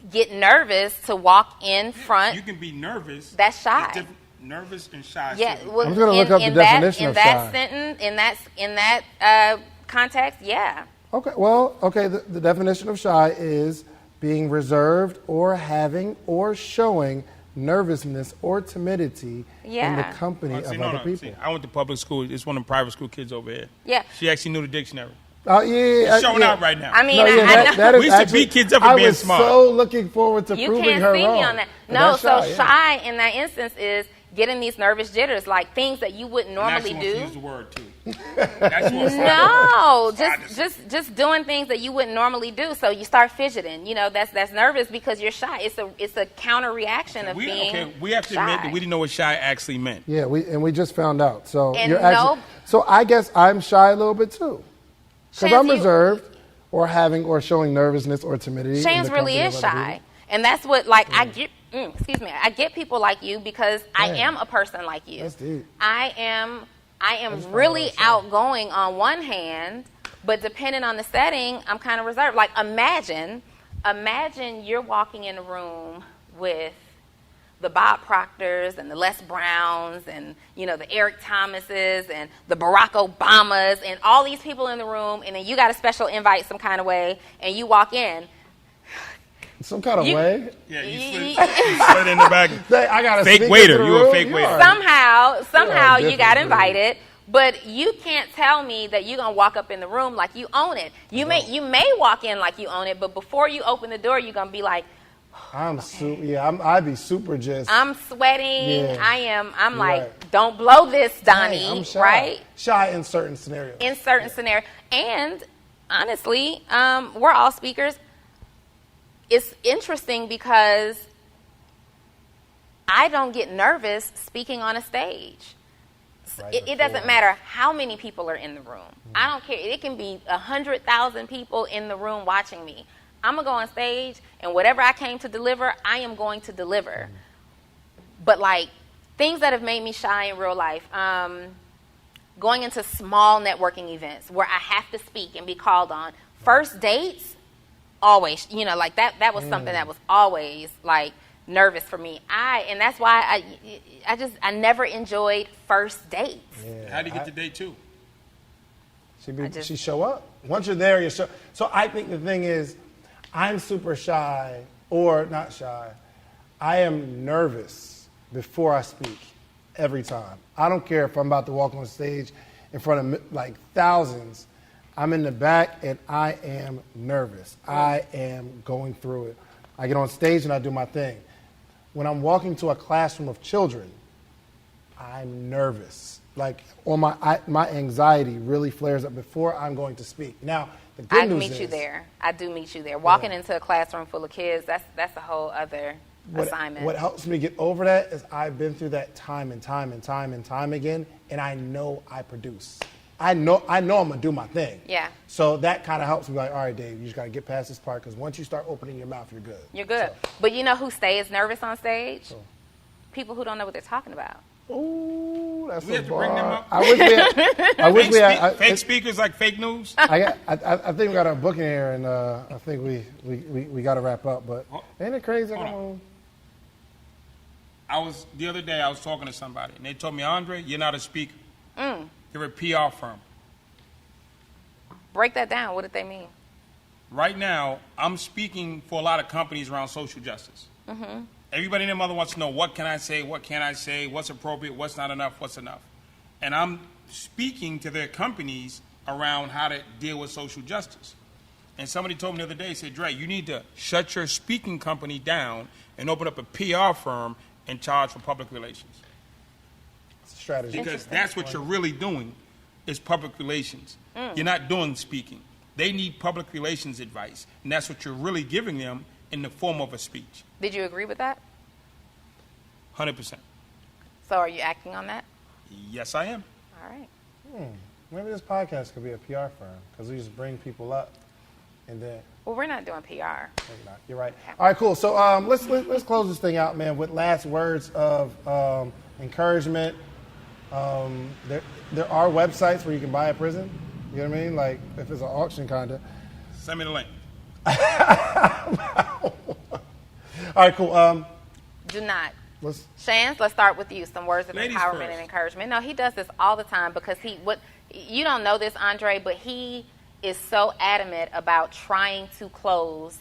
A: get nervous to walk in front.
B: You can be nervous.
A: That's shy.
B: Nervous and shy.
A: Yeah,
C: well, I'm gonna look up the definition of shy.
A: In that context, yeah.
C: Okay. Well, the definition of shy is being reserved or having or showing nervousness or timidity in the company of other people.
B: See, I went to public school. It's one of the private school kids over here.
A: Yeah.
B: She actually knew the dictionary.
C: Oh, yeah.
B: It's showing out right now.
A: I mean,
C: that is
B: we used to beat kids up for being smart.
C: I was so looking forward to proving her wrong.
A: You can't see me on that. No, shy in that instance is getting these nervous jitters, like things that you wouldn't normally do.
B: Use the word too.
A: Just doing things that you wouldn't normally do. So you start fidgeting. That's nervous because you're shy. It's a counter reaction of being shy.
B: We have to admit that we didn't know what shy actually meant.
C: Yeah, we just found out. So so I guess I'm shy a little bit too, because I'm reserved or having or showing nervousness or timidity.
A: Chance really is shy, and that's what I get. I get people like you because I am a person like you.
C: That's deep.
A: I am really outgoing on one hand, but depending on the setting, I'm kind of reserved. Like imagine you're walking in a room with the Bob Proctors and the Les Browns and, you know, the Eric Thomases and the Barack Obamas and all these people in the room, and then you got a special invite some kind of way, and you walk in.
C: Some kind of way?
B: Yeah, you slid in the back.
C: I got a
B: fake waiter. You a fake waiter.
A: Somehow you got invited, but you can't tell me that you're gonna walk up in the room like you own it. You may walk in like you own it, but before you open the door, you're gonna be like,
C: I'd be super just.
A: I'm sweating.
C: Yeah.
A: I'm like, don't blow this, Donnie.
C: Hey, I'm shy.
A: Right?
C: Shy in certain scenarios.
A: Scenarios. And honestly, we're all speakers. It's interesting because I don't get nervous speaking on a stage. It doesn't matter how many people are in the room. I don't care. It can be 100,000 people in the room watching me. I'm going to go on stage, and whatever I came to deliver, I am going to deliver. But, like, things that have made me shy in real life, going into small networking events where I have to speak and be called on. First dates, always, you know, like that was something that was always, like, nervous for me. And that's why I never enjoyed first dates.
C: Yeah.
B: How do you get to date two?
C: She show up. Once you're there, you show. So I think the thing is, I'm super shy, or not shy. I am nervous before I speak every time. I don't care if I'm about to walk on stage in front of like thousands. I'm in the back and I am nervous. I am going through it. I get on stage and I do my thing. When I'm walking to a classroom of children, I'm nervous. Like, my anxiety really flares up before I'm going to speak. Now, the good news is,
A: I do meet you there. Walking into a classroom full of kids, that's a whole other assignment. What
C: helps me get over that is I've been through that time and time again, and I know I produce. I know I'm gonna do my thing.
A: Yeah.
C: So that kind of helps me. Like, all right, Dave, you just gotta get past this part, because once you start opening your mouth, you're good.
A: You're good.
C: So.
A: But you know who stays nervous on stage? People who don't know what they're talking about.
C: Ooh, that's
B: we have to bring them up.
C: I wish we had
B: fake speakers like fake news.
C: I think we got our book in here, and I think we got to wrap up. But ain't it crazy?
B: The other day I was talking to somebody, and they told me, Andre, you're not a speaker. You're a PR firm.
A: Break that down. What did they mean?
B: Right now, I'm speaking for a lot of companies around social justice. Everybody and their mother wants to know, what can I say, what can't I say, what's appropriate, what's not enough, what's enough. And I'm speaking to their companies around how to deal with social justice. And somebody told me the other day, said, Dre, you need to shut your speaking company down and open up a PR firm and charge for public relations.
C: It's a strategy.
B: Because that's what you're really doing, is public relations. You're not doing speaking. They need public relations advice, and that's what you're really giving them in the form of a speech.
A: Did you agree with that?
B: 100%.
A: So are you acting on that?
B: Yes, I am.
A: All right.
C: Maybe this podcast could be a PR firm, because we just bring people up, and then.
A: Well, we're not doing PR.
C: Maybe not. You're right. All right, cool. So let's close this thing out, man, with last words of encouragement. There are websites where you can buy a prison. You know what I mean? Like, if it's an auction kind of.
B: Send me the link.
C: All right, cool.
A: Do not.
C: Shans,
A: let's start with you. Some words of
B: Ladies
A: empowerment
B: first.
A: and encouragement. No, he does this all the time because you don't know this, Andre, but he is so adamant about trying to close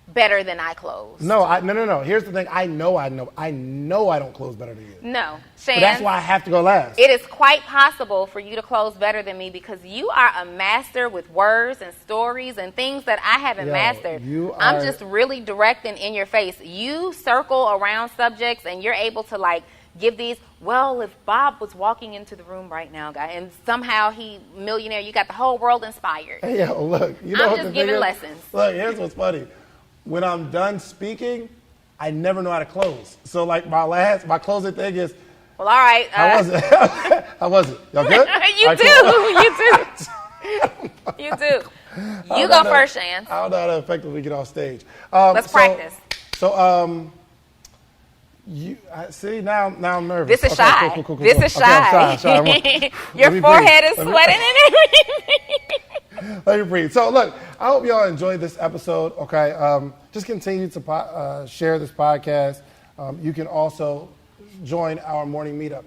A: better than I close.
C: No. Here's the thing. I know I don't close better than you.
A: No.
C: But that's why I have to go last.
A: It is quite possible for you to close better than me because you are a master with words and stories and things that I haven't mastered. I'm just really direct and in your face. You circle around subjects and you're able to like give these, well, if Bob was walking into the room right now, guy, and somehow he millionaire, you got the whole world inspired.
C: Hey, look. You know
A: I'm just giving lessons.
C: Look, here's what's funny. When I'm done speaking, I never know how to close. So, like, my closing thing is,
A: well, all right.
C: How was it? How was it? Y'all good?
A: You do. You do. You go first, Shans.
C: I don't know how to effectively get off stage.
A: Let's practice.
C: So, see, now I'm nervous.
A: This is shy.
C: Cool.
A: This is shy.
C: I'm shy.
A: Your forehead is sweating and everything.
C: Let me breathe. So, look, I hope y'all enjoyed this episode. Okay, just continue to share this podcast. You can also join our morning meetup.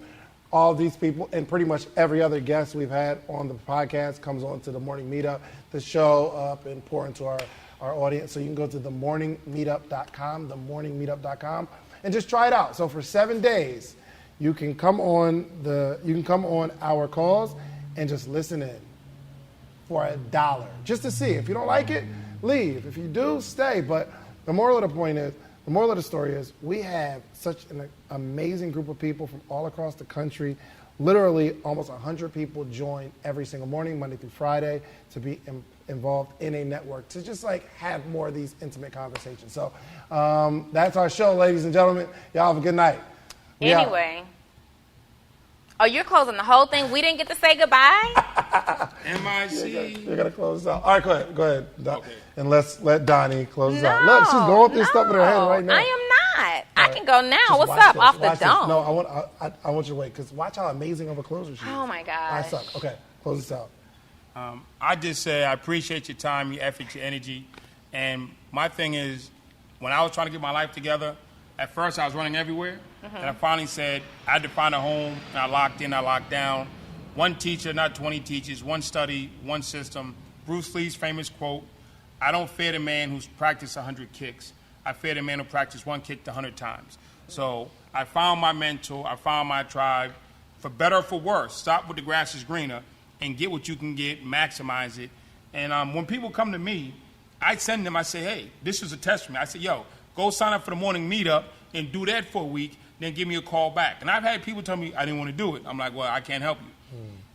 C: All of these people and pretty much every other guest we've had on the podcast comes on to the morning meetup to show up and pour into our audience. So you can go to themorningmeetup.com, themorningmeetup.com, and just try it out. So for 7 days, you can come on our calls and just listen in for $1 just to see. If you don't like it, leave. If you do, stay. But the moral of the story is we have such an amazing group of people from all across the country. Literally almost 100 people join every single morning, Monday through Friday, to be involved in a network, to just like have more of these intimate conversations. So that's our show, ladies and gentlemen. Y'all have a good night.
A: Anyway. Oh, you're closing the whole thing? We didn't get to say goodbye?
B: MIC.
C: You're going to close this out. All right, go ahead.
B: Okay.
C: And let Donnie close this out. Look, she's going through stuff in her head right now.
A: I am not. I can go now.
C: Just
A: What's
C: watch
A: up?
C: this.
A: Off the
C: Watch this.
A: dome.
C: No, I want you to wait, because watch how amazing of a closer she is.
A: Oh, my gosh.
C: I suck. Okay, close this out.
B: I just say I appreciate your time, your effort, your energy. And my thing is, when I was trying to get my life together, at first I was running everywhere. And I finally said I had to find a home, and I locked in, I locked down. One teacher, not 20 teachers, one study, one system. Bruce Lee's famous quote, I don't fear the man who's practiced 100 kicks. I fear the man who practiced one kick 100 times. So I found my mentor, I found my tribe. For better or for worse, stop with the grass is greener and get what you can get, maximize it. And when people come to me, I send them, I say, hey, this is a test for me. I say, yo, go sign up for the morning meetup and do that for a week, then give me a call back. And I've had people tell me I didn't want to do it. I'm like, well, I can't help you.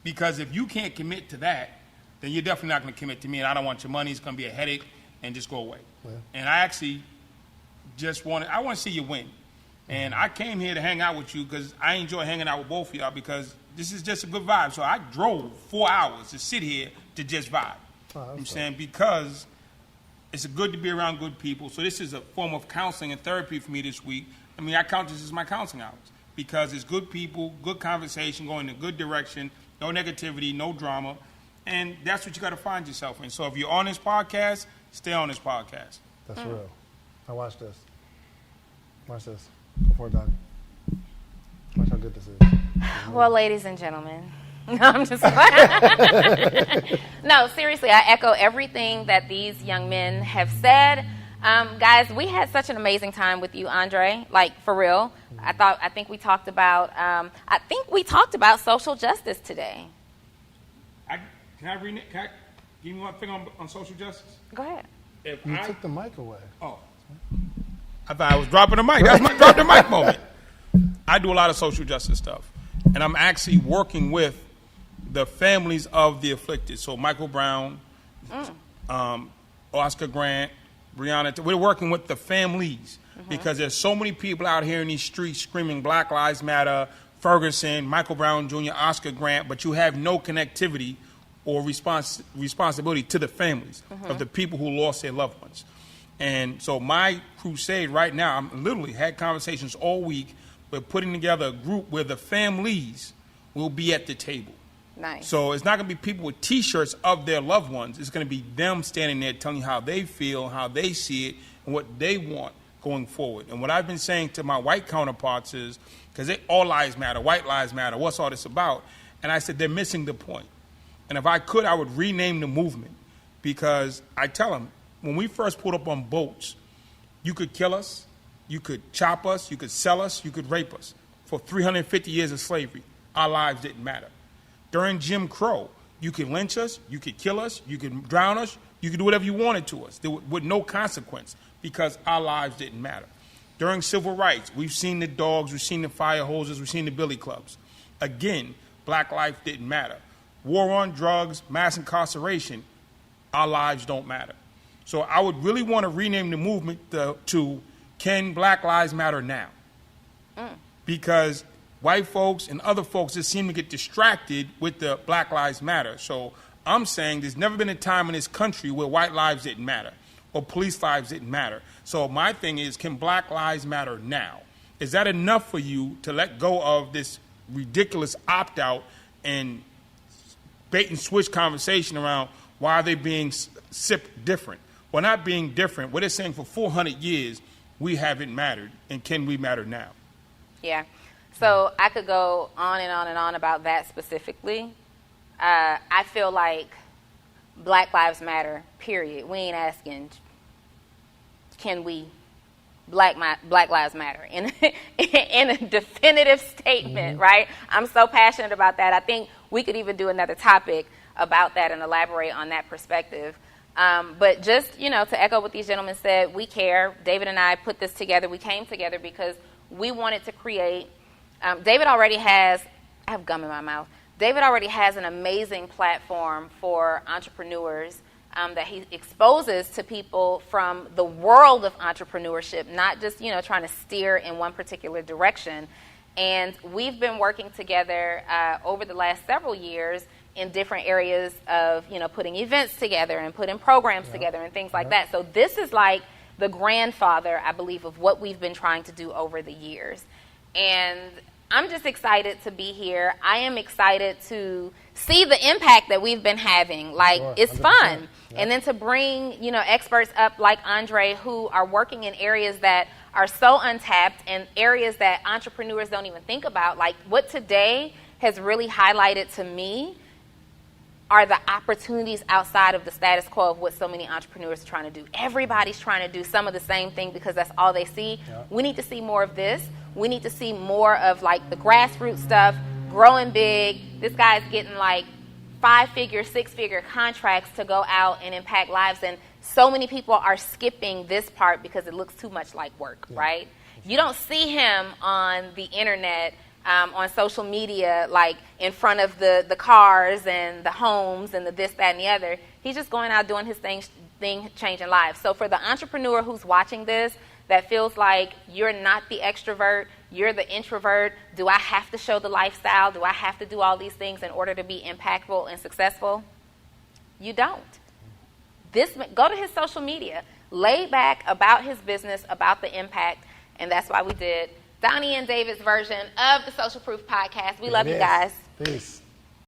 B: Because if you can't commit to that, then you're definitely not going to commit to me, and I don't want your money. It's going to be a headache, and just go away. Yeah. And I actually I want to see you win. And I came here to hang out with you because I enjoy hanging out with both of y'all, because this is just a good vibe. So I drove 4 hours to sit here to just vibe. I'm saying, because it's good to be around good people. So this is a form of counseling and therapy for me this week. I mean, I count this as my counseling hours, because it's good people, good conversation, going in a good direction, no negativity, no drama. And that's what you got to find yourself in. So if you're on this podcast, stay on this podcast.
C: That's real. Now watch this. Watch this. Go for it, Donnie. Watch how good this is.
A: Well, ladies and gentlemen. No, I'm just playing. No, seriously, I echo everything that these young men have said. Guys, we had such an amazing time with you, Andre. Like, for real. I think we talked about social justice today.
B: Can I give me one thing on social justice?
A: Go ahead.
C: You took the mic away.
B: Oh. I thought I was dropping the mic. That's my drop the mic moment. I do a lot of social justice stuff. And I'm actually working with the families of the afflicted. So Michael Brown, Oscar Grant, Breonna, we're working with the families, because there's so many people out here in these streets screaming Black Lives Matter, Ferguson, Michael Brown Jr., Oscar Grant, but you have no connectivity or responsibility to the families of the people who lost their loved ones. And so my crusade right now, I'm literally had conversations all week. We're putting together a group where the families will be at the table.
A: Nice.
B: So it's not going to be people with T-shirts of their loved ones. It's going to be them standing there telling you how they feel, how they see it, and what they want going forward. And what I've been saying to my white counterparts is, because all lives matter, white lives matter, what's all this about? And I said, they're missing the point. And if I could, I would rename the movement, because I tell them, when we first pulled up on boats, you could kill us, you could chop us, you could sell us, you could rape us. For 350 years of slavery, our lives didn't matter. During Jim Crow, you could lynch us, you could kill us, you could drown us, you could do whatever you wanted to us with no consequence, because our lives didn't matter. During civil rights, we've seen the dogs, we've seen the fire hoses, we've seen the billy clubs. Again, black life didn't matter. War on drugs, mass incarceration, our lives don't matter. So I would really want to rename the movement to Can Black Lives Matter Now? Because white folks and other folks just seem to get distracted with the Black Lives Matter. So I'm saying there's never been a time in this country where white lives didn't matter or police lives didn't matter. So my thing is, can Black Lives Matter now? Is that enough for you to let go of this ridiculous opt-out and bait and switch conversation around why are they being sipped different? Well, not being different. What they're saying, for 400 years, we haven't mattered, and can we matter now?
A: Yeah. So I could go on and on and on about that specifically. I feel like Black Lives Matter, period. We ain't asking, can we Black Lives Matter in a definitive statement, right? I'm so passionate about that. I think we could even do another topic about that and elaborate on that perspective. But just, to echo what these gentlemen said, we care. David and I put this together. We came together because we wanted to create. David already has, I have gum in my mouth. David already has an amazing platform for entrepreneurs that he exposes to people from the world of entrepreneurship, not just, trying to steer in one particular direction. And we've been working together over the last several years in different areas of, putting events together and putting programs together and things like that. So this is like the grandfather, I believe, of what we've been trying to do over the years. And I'm just excited to be here. I am excited to see the impact that we've been having. Like, it's fun. Yeah. And then to bring, experts up like Andre who are working in areas that are so untapped and areas that entrepreneurs don't even think about. Like, what today has really highlighted to me are the opportunities outside of the status quo of what so many entrepreneurs are trying to do. Everybody's trying to do some of the same thing because that's all they see. Yeah. We need to see more of this. We need to see more of like the grassroots stuff, growing big. This guy's getting like 5-figure, 6-figure contracts to go out and impact lives. And so many people are skipping this part because it looks too much like work, right? You don't see him on the internet, on social media, like in front of the cars and the homes and the this, that, and the other. He's just going out doing his thing changing lives. So for the entrepreneur who's watching this, that feels like you're not the extrovert, you're the introvert, do I have to show the lifestyle? Do I have to do all these things in order to be impactful and successful? You don't. Go to his social media, lay back about his business, about the impact, and that's why we did Donnie and David's version of the Social Proof Podcast. We love you guys.
C: Peace.